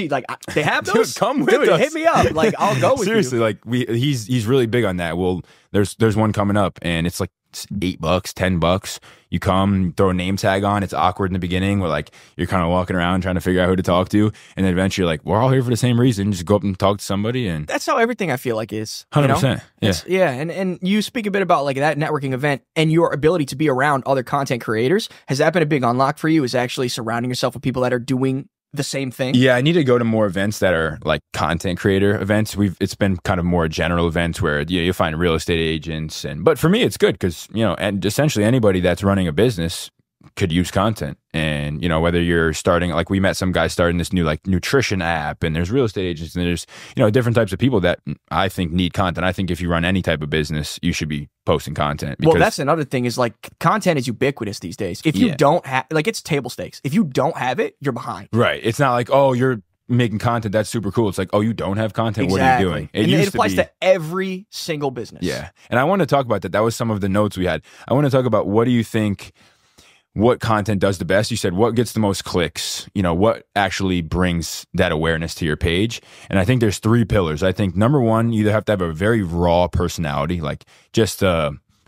Dude, come with us. Hit me up. Like, I'll go with Seriously, you. like he's really big on that. Well, there's one coming up, and it's like $8, $10. You come, throw a name tag on. It's awkward in the beginning where like you're kind of walking around trying to figure out who to talk to, and then eventually you're like, we're all here for the same reason. Just go up and talk to somebody, and that's how everything I feel like is. 100%. Yeah. And you speak a bit about like that networking event and your ability to be around other content creators. Has that been a big unlock for you? Is actually surrounding yourself with people that are doing the same thing? Yeah, I need to go to more events that are like content creator events. It's been kind of more general events where you find real estate agents, but for me it's good because, you know, and essentially anybody that's running a business could use content. And, you know, whether you're starting, like we met some guys starting this new like nutrition app, and there's real estate agents, and there's, you know, different types of people that I think need content. I think if you run any type of business, you should be posting content. Well, that's another thing is like content is ubiquitous these days. If you don't have, like, it's table stakes. If you don't have it, you're behind. Right. It's not like, oh, you're making content, that's super cool. It's like, oh, you don't have content. Exactly. What are you doing? It applies to every single business. Yeah. And I want to talk about that. That was some of the notes we had. I want to talk about, what do you think, what content does the best? You said what gets the most clicks, you know, what actually brings that awareness to your page. And I think there's 3 pillars. I think number 1, you either have to have a very raw personality, like just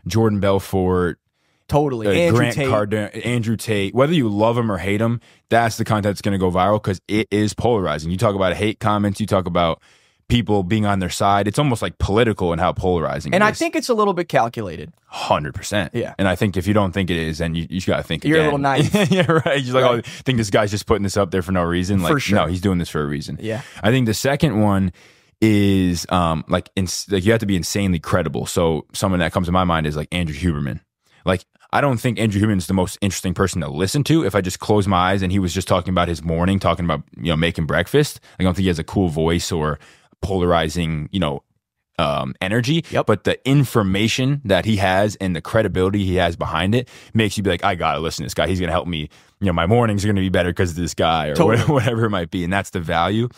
Jordan Belfort, totally, Grant Cardone, Andrew Tate. Whether you love him or hate him, that's the content that's going to go viral because it is polarizing. You talk about hate comments, you talk about people being on their side. It's almost like political and how polarizing it is. And I think it's a little bit calculated. 100%. Yeah. And I think if you don't think it is, then you got to think You're again. a little naive. Yeah, right. You're like, oh, I think this guy's just putting this up there for no reason. Like, for sure. No, he's doing this for a reason. Yeah. I think the second one is like you have to be insanely credible. So someone that comes to my mind is like Andrew Huberman. Like, I don't think Andrew Huberman's the most interesting person to listen to. If I just close my eyes and he was just talking about his morning, talking about, you know, making breakfast, I don't think he has a cool voice or polarizing, you know, energy. Yep. But the information that he has and the credibility he has behind it makes you be like, I gotta listen to this guy. He's gonna help me. You know, my mornings are gonna be better because of this guy, or totally. whatever it might be. And that's the value.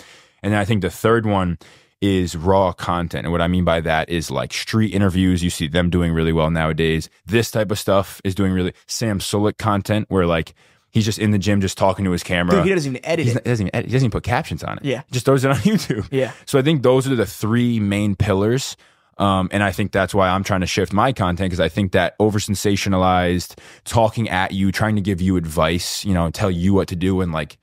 And then I think the third one is raw content. And what I mean by that is like street interviews. You see them doing really well nowadays. This type of stuff is doing really Sam Sulek content where like he's just in the gym, just talking to his camera. Dude, he doesn't even edit it. He doesn't even put captions on it. Yeah. He just throws it on YouTube. Yeah. So I think those are the 3 main pillars. And I think that's why I'm trying to shift my content, because I think that over sensationalized, talking at you, trying to give you advice, you know, tell you what to do, and like,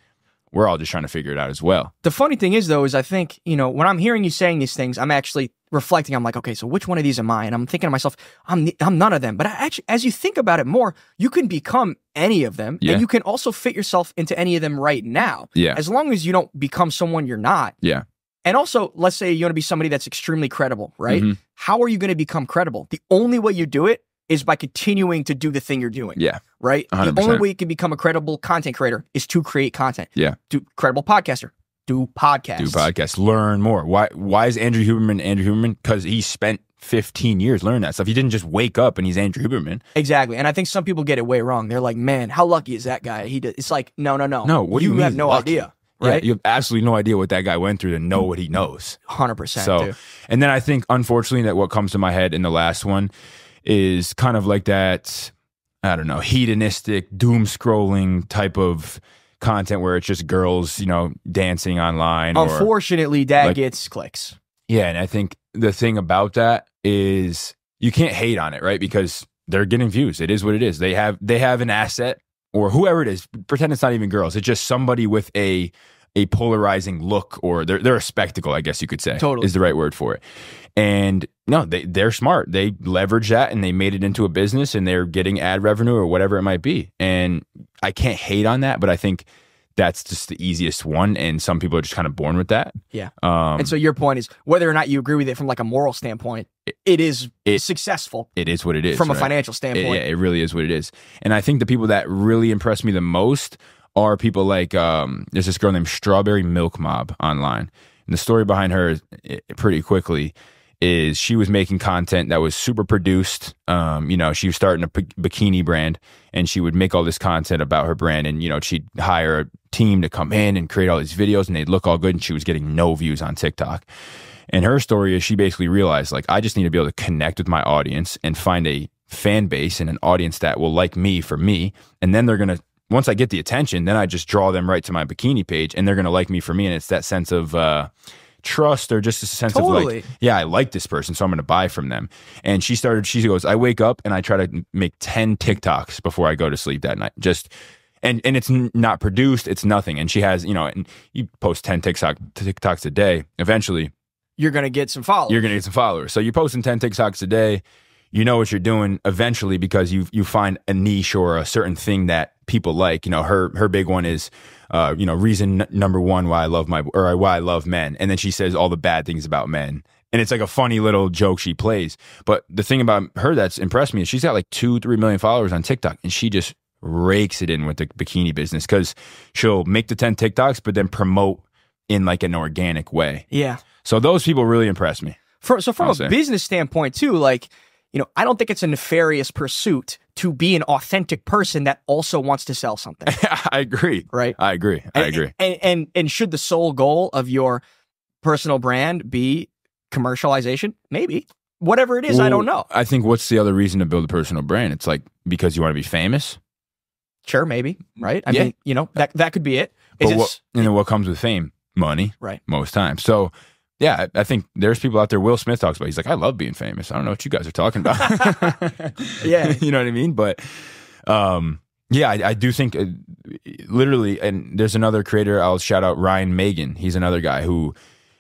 we're all just trying to figure it out as well. The funny thing is, though, is I think, you know, when I'm hearing you saying these things, I'm actually reflecting. I'm like, okay, so which one of these am I? And I'm thinking to myself, I'm none of them. But actually, as you think about it more, you can become any of them. Yeah. And you can also fit yourself into any of them right now. Yeah. As long as you don't become someone you're not. Yeah. And also, let's say you want to be somebody that's extremely credible, right? Mm-hmm. How are you going to become credible? The only way you do it is by continuing to do the thing you're doing. Yeah. Right? 100%. The only way you can become a credible content creator is to create content. Yeah. Do credible podcaster. Do podcasts. Do podcasts. Learn more. Why is Andrew Huberman? Because he spent 15 years learning that stuff. He didn't just wake up and he's Andrew Huberman. Exactly. And I think some people get it way wrong. They're like, man, how lucky is that guy? It's like, no. No, what do you mean have no lucky? idea. right? You have absolutely no idea what that guy went through to know what he knows. 100%. So, and then I think, unfortunately, that what comes to my head in the last one is kind of like that, I don't know, hedonistic, doom scrolling type of content where it's just girls, you know, dancing online. Unfortunately, that gets clicks. Yeah, and I think the thing about that is you can't hate on it, right? Because they're getting views. It is what it is. They have an asset, or whoever it is. Pretend it's not even girls. It's just somebody with a polarizing look, or they're a spectacle, I guess you could say. Totally. Is the right word for it. And no, they're smart. They leverage that and they made it into a business, and they're getting ad revenue or whatever it might be. And I can't hate on that, but I think that's just the easiest one, and some people are just kind of born with that. Yeah. And so your point is, whether or not you agree with it from like a moral standpoint, it is successful. It is what it is. From a financial standpoint. It really is what it is. And I think the people that really impress me the most are people like, there's this girl named Strawberry Milk Mob online. And the story behind her, pretty quickly, is she was making content that was super produced. You know, she was starting a bikini brand, and she would make all this content about her brand, and, you know, she'd hire a team to come in and create all these videos, and they'd look all good, and she was getting no views on TikTok. And her story is she basically realized, like, I just need to be able to connect with my audience and find a fan base and an audience that will like me for me. And then they're going to, once I get the attention, then I just draw them right to my bikini page, and they're going to like me for me. And it's that sense of trust, or just a sense of like, yeah, I like this person, so I'm going to buy from them. And she goes, I wake up and I try to make 10 TikToks before I go to sleep that night. Just, and it's not produced, it's nothing. And she has, you know, and you post 10 TikToks a day, eventually you're going to get some followers. So you're posting 10 TikToks a day. You know what you're doing eventually, because you find a niche or a certain thing that people like. You know, her big one is, you know, reason number one why I love men. And then she says all the bad things about men. And it's like a funny little joke she plays. But the thing about her that's impressed me is she's got like 2-3 million followers on TikTok, and she just rakes it in with the bikini business, because she'll make the 10 TikToks, but then promote in like an organic way. Yeah. So those people really impress me. So from a business standpoint too, like, you know, I don't think it's a nefarious pursuit to be an authentic person that also wants to sell something. I agree. Right? I agree. And should the sole goal of your personal brand be commercialization? Maybe. Whatever it is, I don't know. I think, what's the other reason to build a personal brand? It's like because you want to be famous? Sure, maybe. Right? I mean, you know, that could be it. And then what comes with fame? Money. Right. Most times. So yeah, I think there's people out there. Will Smith talks about. He's like, I love being famous. I don't know what you guys are talking about. Yeah, you know what I mean. But yeah, I do think literally. And there's another creator. I'll shout out Ryan Megan. He's another guy who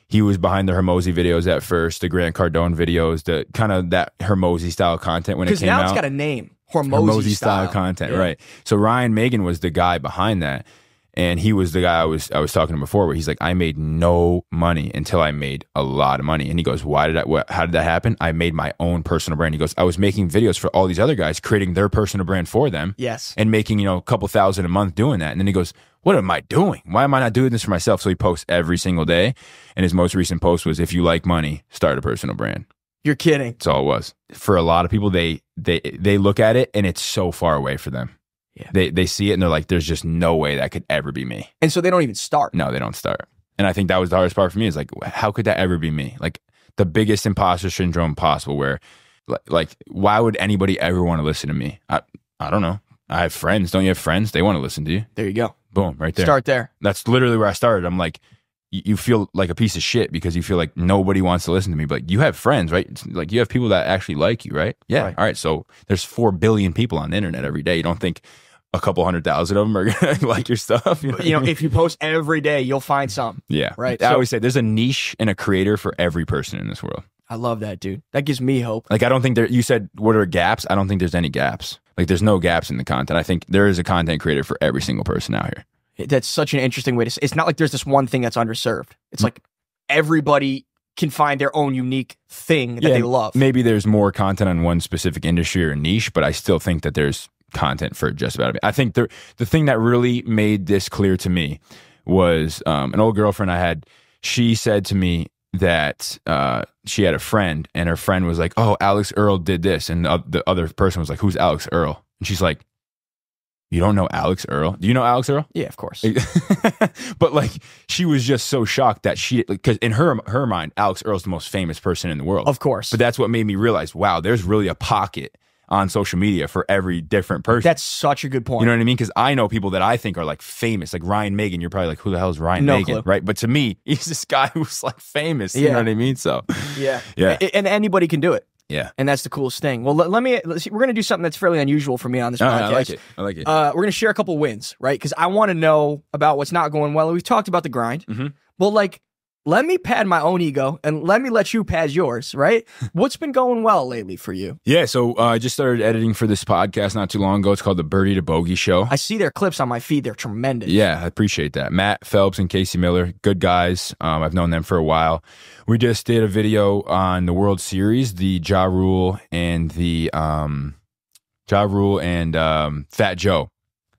he was behind the Hermosi videos at first, the Grant Cardone videos, the kind of that Hermosi style content when it came out. Because now it's got a name, Hermosi style content, yeah. Right? So Ryan Megan was the guy behind that. And he was the guy I was talking to before, where he's like, I made no money until I made a lot of money. And he goes, how did that happen? I made my own personal brand. He goes, I was making videos for all these other guys, creating their personal brand for them. Yes. And making, you know, a couple thousand a month doing that. And then he goes, what am I doing? Why am I not doing this for myself? So he posts every single day. And his most recent post was, if you like money, start a personal brand. You're kidding. That's all it was. For a lot of people, they look at it and it's so far away for them. Yeah. They see it and they're like, there's just no way that could ever be me. And so they don't even start. No, they don't start. And I think that was the hardest part for me, is like, how could that ever be me? Like the biggest imposter syndrome possible, where like why would anybody ever want to listen to me? I don't know. I have friends. Don't you have friends? They want to listen to you. There you go. Boom, right there. Start there. That's literally where I started. I'm like, you feel like a piece of shit because you feel like nobody wants to listen to me. But like, you have friends, right? It's like you have people that actually like you, right? Yeah. Right. All right. So there's 4 billion people on the internet every day. You don't think a couple 100,000 of them are going to like your stuff? You know, if you post every day, you'll find some. Yeah. Right. I always say there's a niche and a creator for every person in this world. I love that, dude. That gives me hope. Like, I don't think you said, what are gaps? I don't think there's any gaps. Like, there's no gaps in the content. I think there is a content creator for every single person out here. That's such an interesting way to say. It's not like there's this one thing that's underserved. It's like everybody can find their own unique thing that they love. Maybe there's more content on one specific industry or niche, but I still think that there's content for just about everything. I think the thing that really made this clear to me was an old girlfriend I had. She said to me that she had a friend, and her friend was like, oh, Alex Earl did this. And the other person was like, who's Alex Earl? And she's like, you don't know Alex Earl? Do you know Alex Earl? Yeah, of course. But like, she was just so shocked that because in her mind, Alex Earl's the most famous person in the world. Of course. But that's what made me realize, wow, there's really a pocket on social media for every different person. That's such a good point. You know what I mean? Because I know people that I think are like famous, like Ryan Megan. You're probably like, who the hell is Ryan No Megan? clue. Right? But to me, he's this guy who's like famous. You know what I mean? So yeah. yeah. And anybody can do it. Yeah. And that's the coolest thing. Well, let's see. We're going to do something that's fairly unusual for me on this podcast. I like it. We're going to share a couple wins, right? Because I want to know about what's not going well. We've talked about the grind. Mm-hmm. Well, like, let me pad my own ego and let me let you pad yours, right? What's been going well lately for you? Yeah, so I just started editing for this podcast not too long ago. It's called The Birdie to Bogey Show. I see their clips on my feed. They're tremendous. Yeah, I appreciate that. Matt Phelps and Casey Miller, good guys. I've known them for a while. We just did a video on the World Series, the Ja Rule and Fat Joe,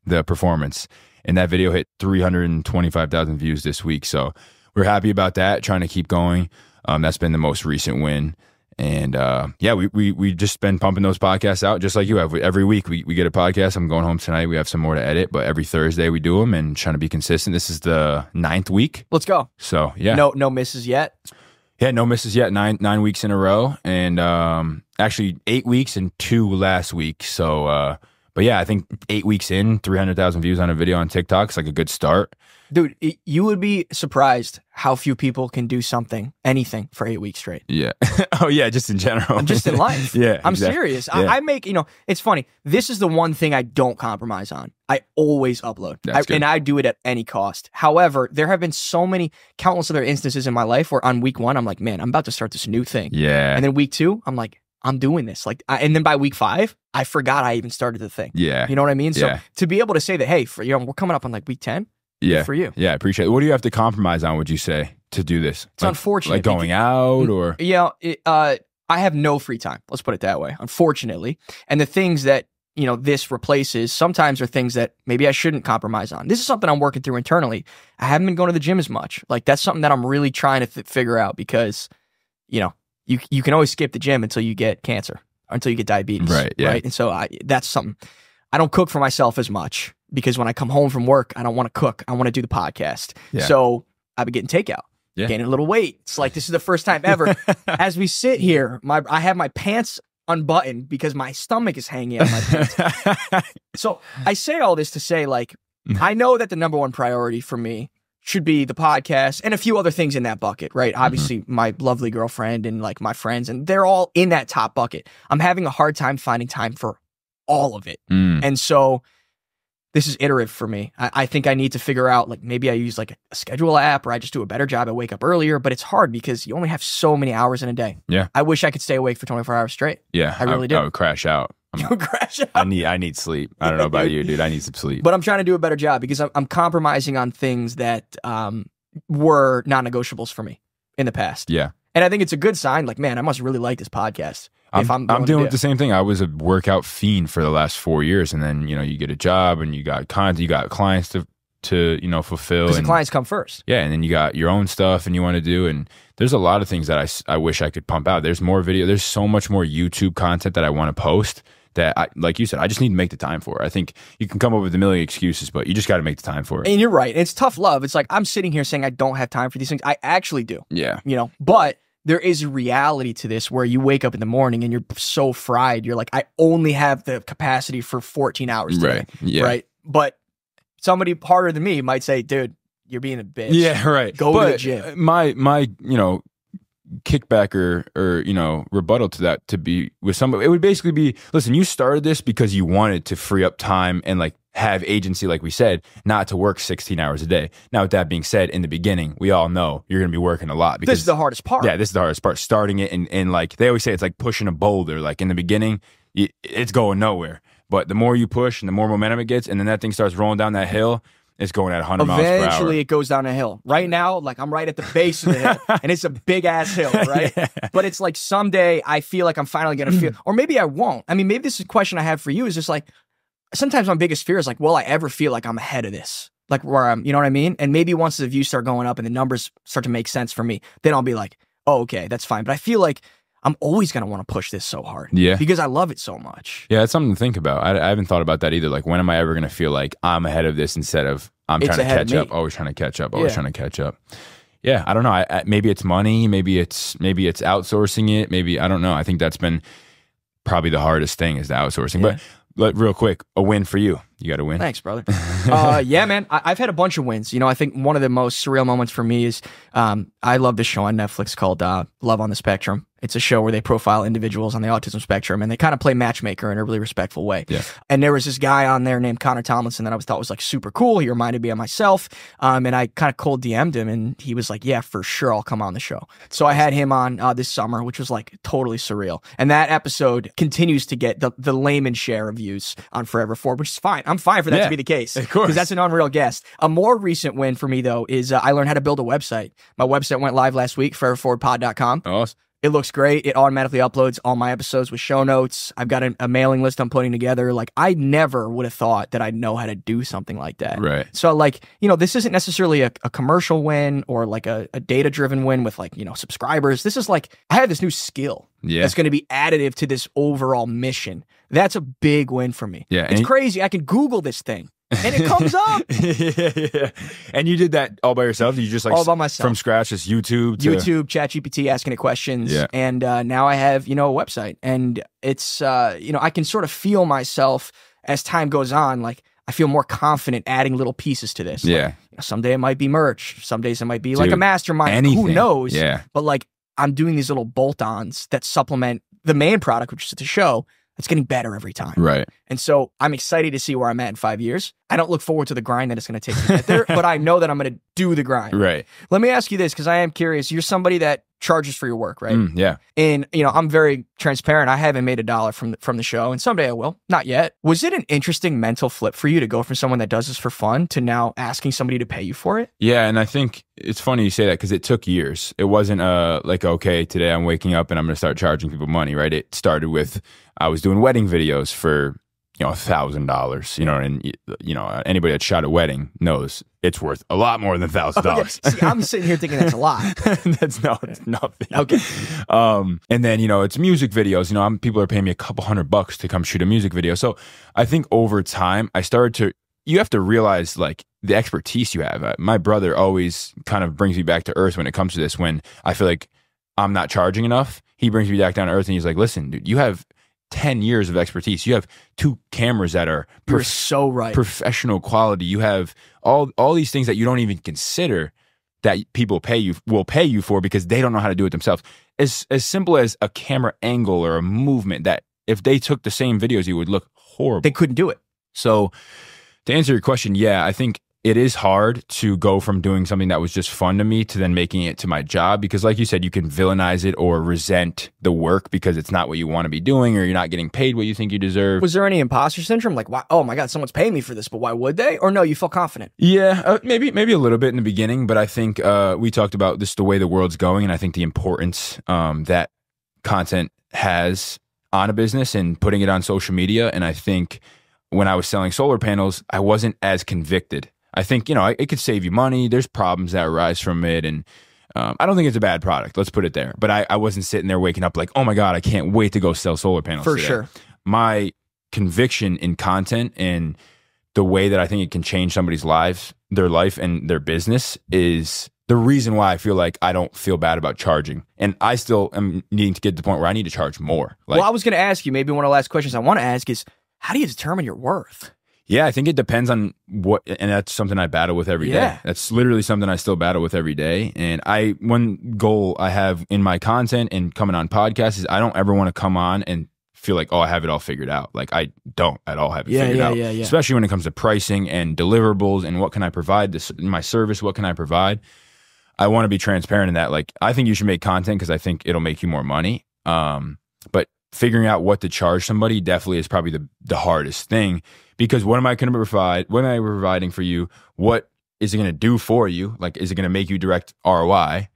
the performance. And that video hit 325,000 views this week. So we're happy about that, trying to keep going. That's been the most recent win. And yeah, we just been pumping those podcasts out just like you have. Every week we get a podcast. I'm going home tonight. We have some more to edit, but every Thursday we do them and trying to be consistent. This is the 9th week. Let's go. So yeah. No misses yet. Yeah, no misses yet. Nine weeks in a row. And actually 8 weeks and 2 last week. So but yeah, I think 8 weeks in, 300,000 views on a video on TikTok is like a good start. Dude, you would be surprised how few people can do anything for 8 weeks straight. Yeah. Oh yeah, just in general. Just in life. Yeah. I'm exactly. serious. Yeah. I make, it's funny. This is the one thing I don't compromise on. I always upload. And I do it at any cost. However, there have been countless other instances in my life where on week 1, I'm like, man, I'm about to start this new thing. Yeah. And then week 2, I'm like, I'm doing this. And then by week 5, I forgot I even started the thing. Yeah. You know what I mean? So Yeah. to be able to say that, hey, we're coming up on like week 10. Yeah. Good for you. Yeah, I appreciate it. What do you have to compromise on, would you say, to do this? It's unfortunate. Like going out or? Yeah, I have no free time. Let's put it that way, unfortunately. And the things that, this replaces sometimes are things that maybe I shouldn't compromise on. This is something I'm working through internally. I haven't been going to the gym as much. Like, that's something that I'm really trying to figure out because, you can always skip the gym until you get cancer, until you get diabetes. Right, yeah. Right? And so that's something. I don't cook for myself as much because when I come home from work, I don't want to cook. I want to do the podcast. Yeah. So I've been getting takeout, gaining a little weight. It's like, this is the first time ever. As we sit here, I have my pants unbuttoned because my stomach is hanging out of my pants. So I say all this to say, like, I know that the number one priority for me should be the podcast and a few other things in that bucket, right? Obviously, my lovely girlfriend and like my friends, and they're all in that top bucket. I'm having a hard time finding time for all of it. And so this is iterative for me. I think I need to figure out, like, maybe I use like a schedule app or I just do a better job. I wake up earlier, but it's hard because you only have so many hours in a day. Yeah. I wish I could stay awake for 24 hours straight. Yeah. I really do. I would crash out. You would crash out. I need sleep. I don't know about you, dude. I need some sleep. But I'm trying to do a better job because I'm compromising on things that were non-negotiables for me in the past. Yeah. And I think it's a good sign. Like, man, I must really like this podcast. I'm dealing with the same thing. I was a workout fiend for the last 4 years, and then you get a job and you got content, you got clients to fulfill. Because the clients come first. Yeah, and then you got your own stuff and you want to do, and there's a lot of things that I wish I could pump out. There's more video. There's so much more YouTube content that I want to post that, like you said, I just need to make the time for it. I think you can come up with a million excuses, but you just got to make the time for it. And you're right. It's tough love. It's like I'm sitting here saying I don't have time for these things. I actually do. Yeah. But there is a reality to this where you wake up in the morning and you're so fried. You're like, I only have the capacity for 14 hours today. Right. Yeah. Right. But somebody harder than me might say, dude, you're being a bitch. Yeah. Right. Go to the gym. My kickback or rebuttal to that to be with somebody, it would basically be, listen, you started this because you wanted to free up time and like have agency, like we said, not to work 16 hours a day. Now, with that being said, in the beginning, we all know you're going to be working a lot because this is the hardest part. Yeah, this is the hardest part. Starting it and like they always say, it's like pushing a boulder. Like in the beginning, it's going nowhere. But the more you push and the more momentum it gets, and then that thing starts rolling down that hill, it's going at 100 miles per hour. Eventually, it goes down a hill. Right now, like I'm right at the base of the hill, and it's a big ass hill, right? Yeah. But it's like someday I feel like I'm finally gonna feel, or maybe I won't. I mean, maybe this is a question I have for you. Is just like sometimes my biggest fear is like, will I ever feel like I'm ahead of this? Like where I'm, you know what I mean? And maybe once the views start going up and the numbers start to make sense for me, then I'll be like, oh, okay, that's fine. But I feel like I'm always going to want to push this so hard. Yeah. Because I love it so much. Yeah, it's something to think about. I haven't thought about that either. Like, when am I ever going to feel like I'm ahead of this instead of I'm It's trying to ahead of catch me. up, always trying to catch up, always trying to catch up. Yeah, I don't know. Maybe it's money. Maybe it's outsourcing it. Maybe, I don't know. I think that's been probably the hardest thing is the outsourcing. But real quick, a win for you. You got to win. Thanks, brother. Yeah, man. I've had a bunch of wins. You know, I think one of the most surreal moments for me is I love this show on Netflix called Love on the Spectrum. It's a show where they profile individuals on the autism spectrum, and they kind of play matchmaker in a really respectful way. Yeah. And there was this guy on there named Connor Tomlinson that I thought was like super cool. He reminded me of myself. And I kind of cold DM'd him, and he was like, yeah, for sure, I'll come on the show. So I had him on this summer, which was like totally surreal. And that episode continues to get the layman share of views on Forever 4, which is fine. I'm fine for that to be the case. Of course. Because that's an unreal guest. A more recent win for me, though, is I learned how to build a website. My website went live last week, foreverforwardpod.com. Awesome. It looks great. It automatically uploads all my episodes with show notes. I've got a mailing list I'm putting together. Like, I never would have thought that I'd know how to do something like that. Right. So, like, you know, this isn't necessarily a commercial win or like a data-driven win with, like, you know, subscribers. This is like, I have this new skill that's going to be additive to this overall mission. That's a big win for me. Yeah. It's crazy. I can Google this thing. And it comes up. Yeah. And you did that all by yourself? You just like all by myself from scratch, just YouTube, ChatGPT, asking it questions. Yeah. And now I have, you know, a website, and it's, you know, I can sort of feel myself as time goes on. Like, I feel more confident adding little pieces to this. Yeah. Like, you know, someday it might be merch. Some days it might be like a mastermind. Anything. Who knows? Yeah. But like, I'm doing these little bolt-ons that supplement the main product, which is the show. It's getting better every time. Right. And so I'm excited to see where I'm at in 5 years. I don't look forward to the grind that it's going to take to get there, but I know that I'm going to do the grind. Right. Let me ask you this, because I am curious. You're somebody that charges for your work, right? Yeah. And, you know, I'm very transparent. I haven't made $1 from the show, and someday I will. Not yet. Was it an interesting mental flip for you to go from someone that does this for fun to now asking somebody to pay you for it? Yeah, and I think it's funny you say that because it took years. It wasn't like, okay, today I'm waking up and I'm going to start charging people money, right? It started with I was doing wedding videos for, you know, $1,000, you know, and, you know, anybody that shot a wedding knows it's worth a lot more than $1,000. Okay. See, I'm sitting here thinking that's a lot. It's nothing. Okay. And then, you know, it's music videos. You know, people are paying me a couple $100 to come shoot a music video. So I think over time, you have to realize like the expertise you have. My brother always kind of brings me back to earth when it comes to this. When I feel like I'm not charging enough, he brings me back down to earth and he's like, listen, dude, you have 10 years of expertise. You have 2 cameras that are You're so right. professional quality. You have all these things that you don't even consider that people will pay you for because they don't know how to do it themselves. As simple as a camera angle or a movement that if they took the same videos, it would look horrible. They couldn't do it. So to answer your question, yeah, I think it is hard to go from doing something that was just fun to me to then making it to my job because like you said, you can villainize it or resent the work because it's not what you want to be doing or you're not getting paid what you think you deserve. Was there any imposter syndrome? Like, why, oh my God, someone's paying me for this, but why would they? Or no, you felt confident? Yeah, maybe a little bit in the beginning, but I think we talked about this, the way the world's going, and I think the importance that content has on a business and putting it on social media. And I think when I was selling solar panels, I wasn't as convicted. I think, you know, it could save you money. There's problems that arise from it. And I don't think it's a bad product. Let's put it there. But I wasn't sitting there waking up like, oh my God, I can't wait to go sell solar panels For today. sure. My conviction in content and the way that I think it can change somebody's lives, their life and their business is the reason why I feel like I don't feel bad about charging. And I still am needing to get to the point where I need to charge more. Like, well, I was going to ask you, maybe one of the last questions I want to ask is, how do you determine your worth? Yeah, I think it depends on what, and that's something I battle with every day. That's literally something I still battle with every day. And one goal I have in my content and coming on podcasts is I don't ever want to come on and feel like, oh, I have it all figured out. Like I don't at all have it figured out. Yeah. Especially when it comes to pricing and deliverables and what can I provide, my service, what can I provide? I want to be transparent in that. Like, I think you should make content because I think it'll make you more money. But figuring out what to charge somebody definitely is probably the hardest thing. Because what am I going to provide? What am I providing for you? What is it going to do for you? Like, is it going to make you direct ROI?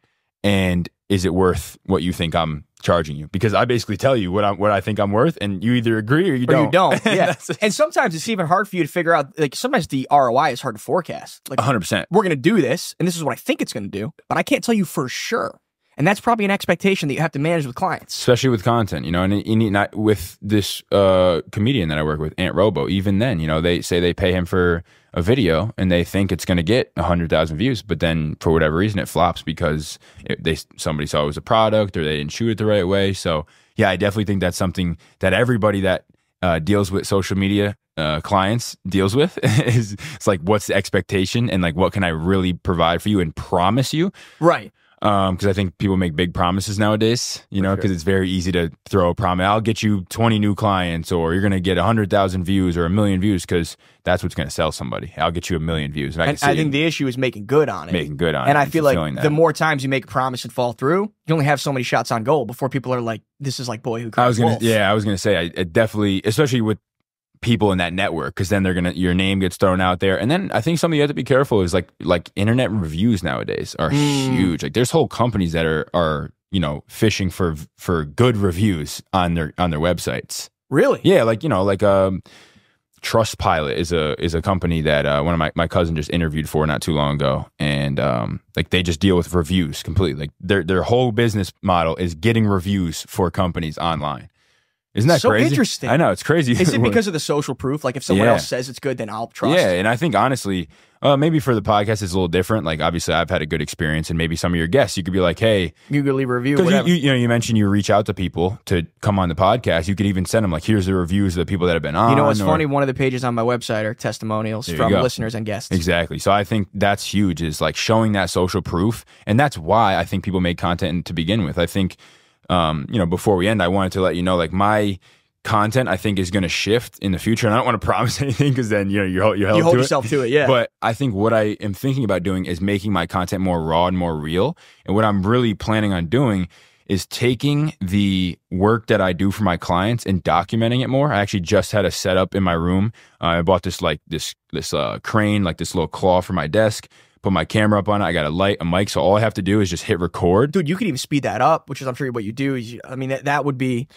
And is it worth what you think I'm charging you? Because I basically tell you what I think I'm worth, and you either agree or you don't. Or you don't. Yeah. And sometimes it's even hard for you to figure out. Like, sometimes the ROI is hard to forecast. Like, 100%. We're going to do this, and this is what I think it's going to do, but I can't tell you for sure. And that's probably an expectation that you have to manage with clients. Especially with content, you know, and not with this comedian that I work with, Ant Robo, even then, you know, they say they pay him for a video and they think it's going to get 100,000 views, but then for whatever reason it flops because somebody saw it was a product or they didn't shoot it the right way. So yeah, I definitely think that's something that everybody that deals with social media clients deals with is it's like, what's the expectation and like, what can I really provide for you and promise you? Right. Because I think people make big promises nowadays, you know, because it's very easy to throw a promise. I'll get you 20 new clients, or you're going to get 100,000 views or 1 million views, because that's what's going to sell somebody. I'll get you 1 million views. And I think the issue is making good on it. Making good on it. And I feel like the more times you make a promise and fall through, you only have so many shots on goal before people are like, this is like Boy Who Cried Wolf. I was going to say, I definitely, especially with people in that network, because then your name gets thrown out there. And then I think something you have to be careful is like internet reviews nowadays are huge. Like there's whole companies that are you know, fishing for good reviews on their websites. Really? Yeah, like, you know, like Trustpilot is a company that one of my cousin just interviewed for not too long ago, and like they just deal with reviews completely. Like their whole business model is getting reviews for companies online. Isn't that so crazy? Interesting. I know, it's crazy. Is it because of the social proof? Like if someone else says it's good, then I'll trust. Yeah, and I think honestly, maybe for the podcast it's a little different. Like obviously I've had a good experience, and maybe some of your guests, you could be like, hey, you could leave a review. Because you mentioned you reach out to people to come on the podcast. You could even send them like, here's the reviews of the people that have been on. You know what's funny? One of the pages on my website are testimonials from listeners and guests. Exactly. So I think that's huge, is like showing that social proof, and that's why I think people make content to begin with. I think, you know, before we end, I wanted to let you know, like my content I think is going to shift in the future, and I don't want to promise anything because then you know you hold yourself to it. Yeah, but I think what I am thinking about doing is making my content more raw and more real. And what I'm really planning on doing is taking the work that I do for my clients and documenting it more. I actually just had a setup in my room. I bought this crane, like this little claw for my desk. Put my camera up on it. I got a light, a mic. So all I have to do is just hit record. Dude, you could even speed that up, which is I'm sure what you do. I mean, that would be.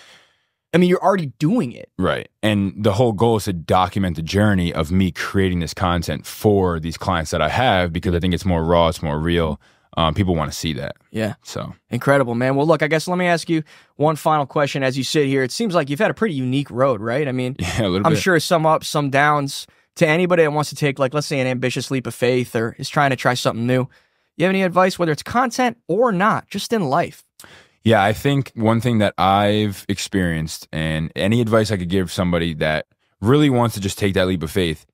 I mean, you're already doing it. Right. And the whole goal is to document the journey of me creating this content for these clients that I have, because I think it's more raw, it's more real. People want to see that. Yeah. So incredible, man. Well, look, I guess let me ask you one final question as you sit here. It seems like you've had a pretty unique road, right? I mean, yeah, a little I'm bit. sure some ups, some downs. To anybody that wants to take, like, let's say an ambitious leap of faith or is trying to try something new, you have any advice, whether it's content or not, just in life? Yeah, I think one thing that I've experienced, and any advice I could give somebody that really wants to just take that leap of faith,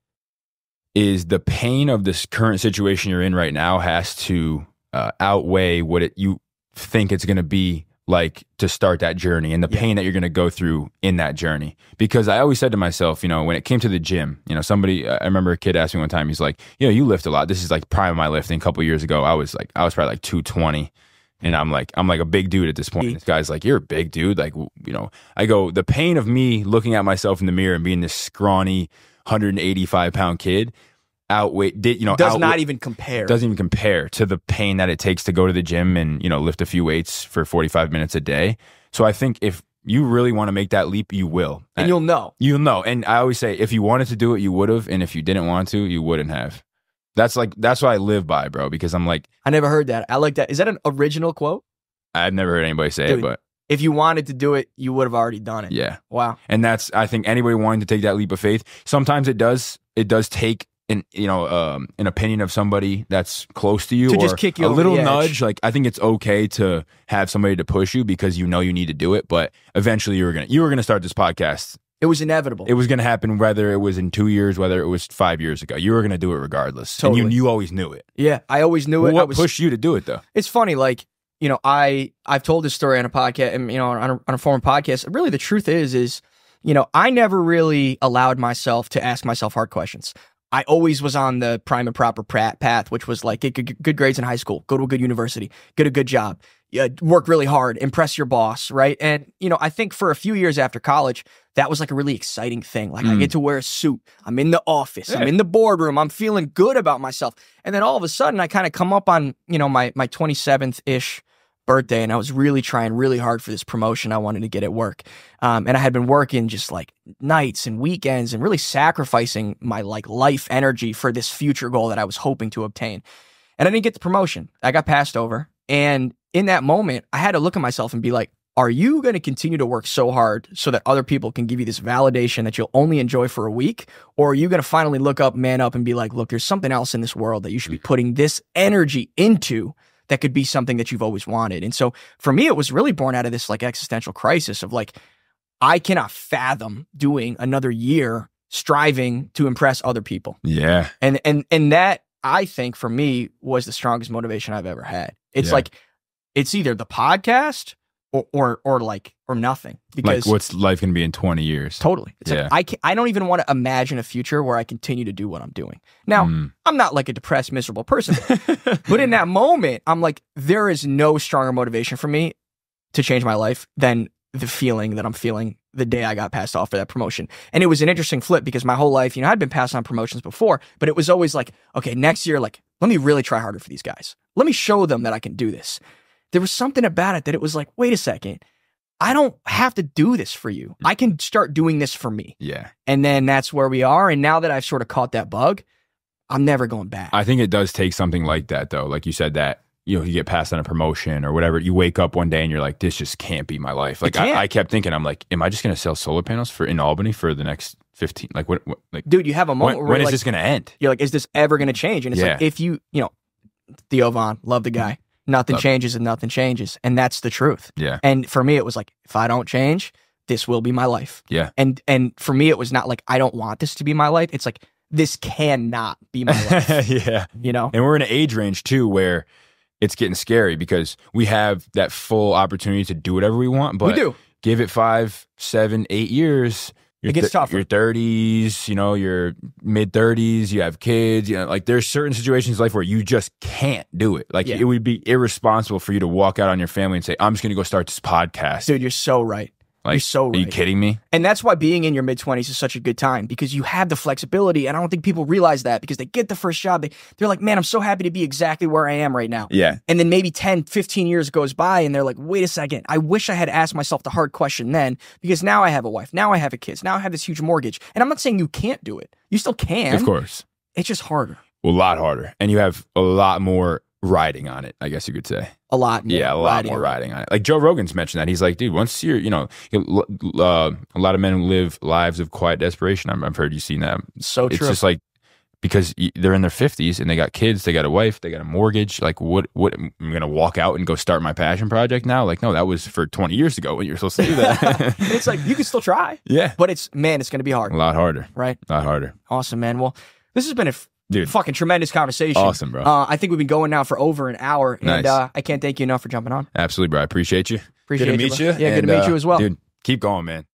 is the pain of this current situation you're in right now has to outweigh what you think it's going to be like to start that journey, and the pain that you're going to go through in that journey. Because I always said to myself, you know, when it came to the gym, you know, I remember a kid asked me one time, he's like, you know, you lift a lot. This is like prime of my lifting. A couple years ago, I was probably like 220. And I'm like a big dude at this point. And this guy's like, you're a big dude. Like, you know, I go, the pain of me looking at myself in the mirror and being this scrawny 185-pound kid does not even compare. Doesn't even compare to the pain that it takes to go to the gym and, you know, lift a few weights for 45 minutes a day. So I think if you really want to make that leap, you will. And you'll know. You'll know. And I always say, if you wanted to do it, you would have. And if you didn't want to, you wouldn't have. That's what I live by, bro, because I'm like, I never heard that. I like that. Is that an original quote? I've never heard anybody say it, but if you wanted to do it, you would have already done it. Yeah. Wow. And that's, I think anybody wanting to take that leap of faith, sometimes it does take an opinion of somebody that's close to you, to or just kick you a little over the nudge. edge. Like, I think it's okay to have somebody to push you because you know you need to do it, but eventually you were gonna start this podcast. It was inevitable. It was going to happen, whether it was in 2 years, whether it was 5 years ago. You were going to do it regardless. Totally. And you always knew it. Yeah, I always knew it. What pushed you to do it, though? It's funny, like, you know, I've told this story on a podcast, and, you know, on a former podcast. Really, the truth is, you know, I never really allowed myself to ask myself hard questions. I always was on the prime and proper path, which was like, get good grades in high school, go to a good university, get a good job, work really hard, impress your boss, right? And, you know, I think for a few years after college, that was like a really exciting thing. Like, I get to wear a suit, I'm in the office, I'm in the boardroom, I'm feeling good about myself. And then all of a sudden, I kind of come up on, you know, my 27th-ish birthday, and I was really trying really hard for this promotion I wanted to get at work. And I had been working just like nights and weekends and really sacrificing my like life energy for this future goal that I was hoping to obtain. And I didn't get the promotion. I got passed over. And in that moment, I had to look at myself and be like, are you going to continue to work so hard so that other people can give you this validation that you'll only enjoy for a week? Or are you going to finally look up, man up, and be like, look, there's something else in this world that you should be putting this energy into that could be something that you've always wanted? And so for me, it was really born out of this like existential crisis of like, I cannot fathom doing another year striving to impress other people. Yeah. And that, I think, for me, was the strongest motivation I've ever had. It's like, it's either the podcast or nothing. Because like, what's life going to be in 20 years? Totally. It's like, I don't even want to imagine a future where I continue to do what I'm doing. Now, I'm not like a depressed, miserable person, but in that moment, I'm like, there is no stronger motivation for me to change my life than the feeling that I'm feeling the day I got passed off for that promotion. And it was an interesting flip because my whole life, I'd been passed on promotions before, but it was always like, okay, next year, like, let me really try harder for these guys. Let me show them that I can do this. There was something about it that it was like, wait a second, I don't have to do this for you. I can start doing this for me. Yeah. And then that's where we are. And now that I've sort of caught that bug, I'm never going back. I think it does take something like that, though. Like you said, that you get passed on a promotion or whatever. You wake up one day and you're like, this just can't be my life. Like I kept thinking, I'm like, am I just going to sell solar panels in Albany for the next 15? Like what like, dude, you have a moment when is this going to end? You're like, is this ever going to change? And it's like, if Theo Von, love the guy. Nothing changes and nothing changes. And that's the truth. Yeah. And for me, it was like, if I don't change, this will be my life. Yeah. And for me, it was not like, I don't want this to be my life. It's like, this cannot be my life. Yeah. And we're in an age range too, where it's getting scary because we have that full opportunity to do whatever we want, but we do. Give it 5, 7, 8 years. It gets tougher. Your 30s, your mid 30s, you have kids, like there's certain situations in life where you just can't do it. Like it would be irresponsible for you to walk out on your family and say, I'm just going to go start this podcast. Dude, you're so right. Like, you're so right. Are you kidding me? And that's why being in your mid-20s is such a good time because you have the flexibility. And I don't think people realize that because they get the first job. They're like, man, I'm so happy to be exactly where I am right now. Yeah. And then maybe 10, 15 years goes by and they're like, wait a second. I wish I had asked myself the hard question then because now I have a wife. Now I have a kids. Now I have this huge mortgage. And I'm not saying you can't do it. You still can. Of course. It's just harder. Well, a lot harder. And you have a lot more riding on it, I guess you could say. A lot more. Yeah, a lot more riding on it. Like Joe Rogan's mentioned that. He's like, dude, once you're, a lot of men live lives of quiet desperation. I've heard you seen that. So true. It's just like, because they're in their 50s and they got kids, they got a wife, they got a mortgage. Like, what I'm going to walk out and go start my passion project now? Like, no, that was for 20 years ago when you're supposed to do that. And it's like, you can still try. Yeah. But it's going to be hard. A lot harder. Right? A lot harder. Awesome, man. Well, this has been a dude, fucking tremendous conversation. Awesome, bro. I think we've been going now for over an hour. Nice. And I can't thank you enough for jumping on. Absolutely, bro. I appreciate you. Appreciate good to meet you. Yeah, good to meet you as well. Dude, keep going, man.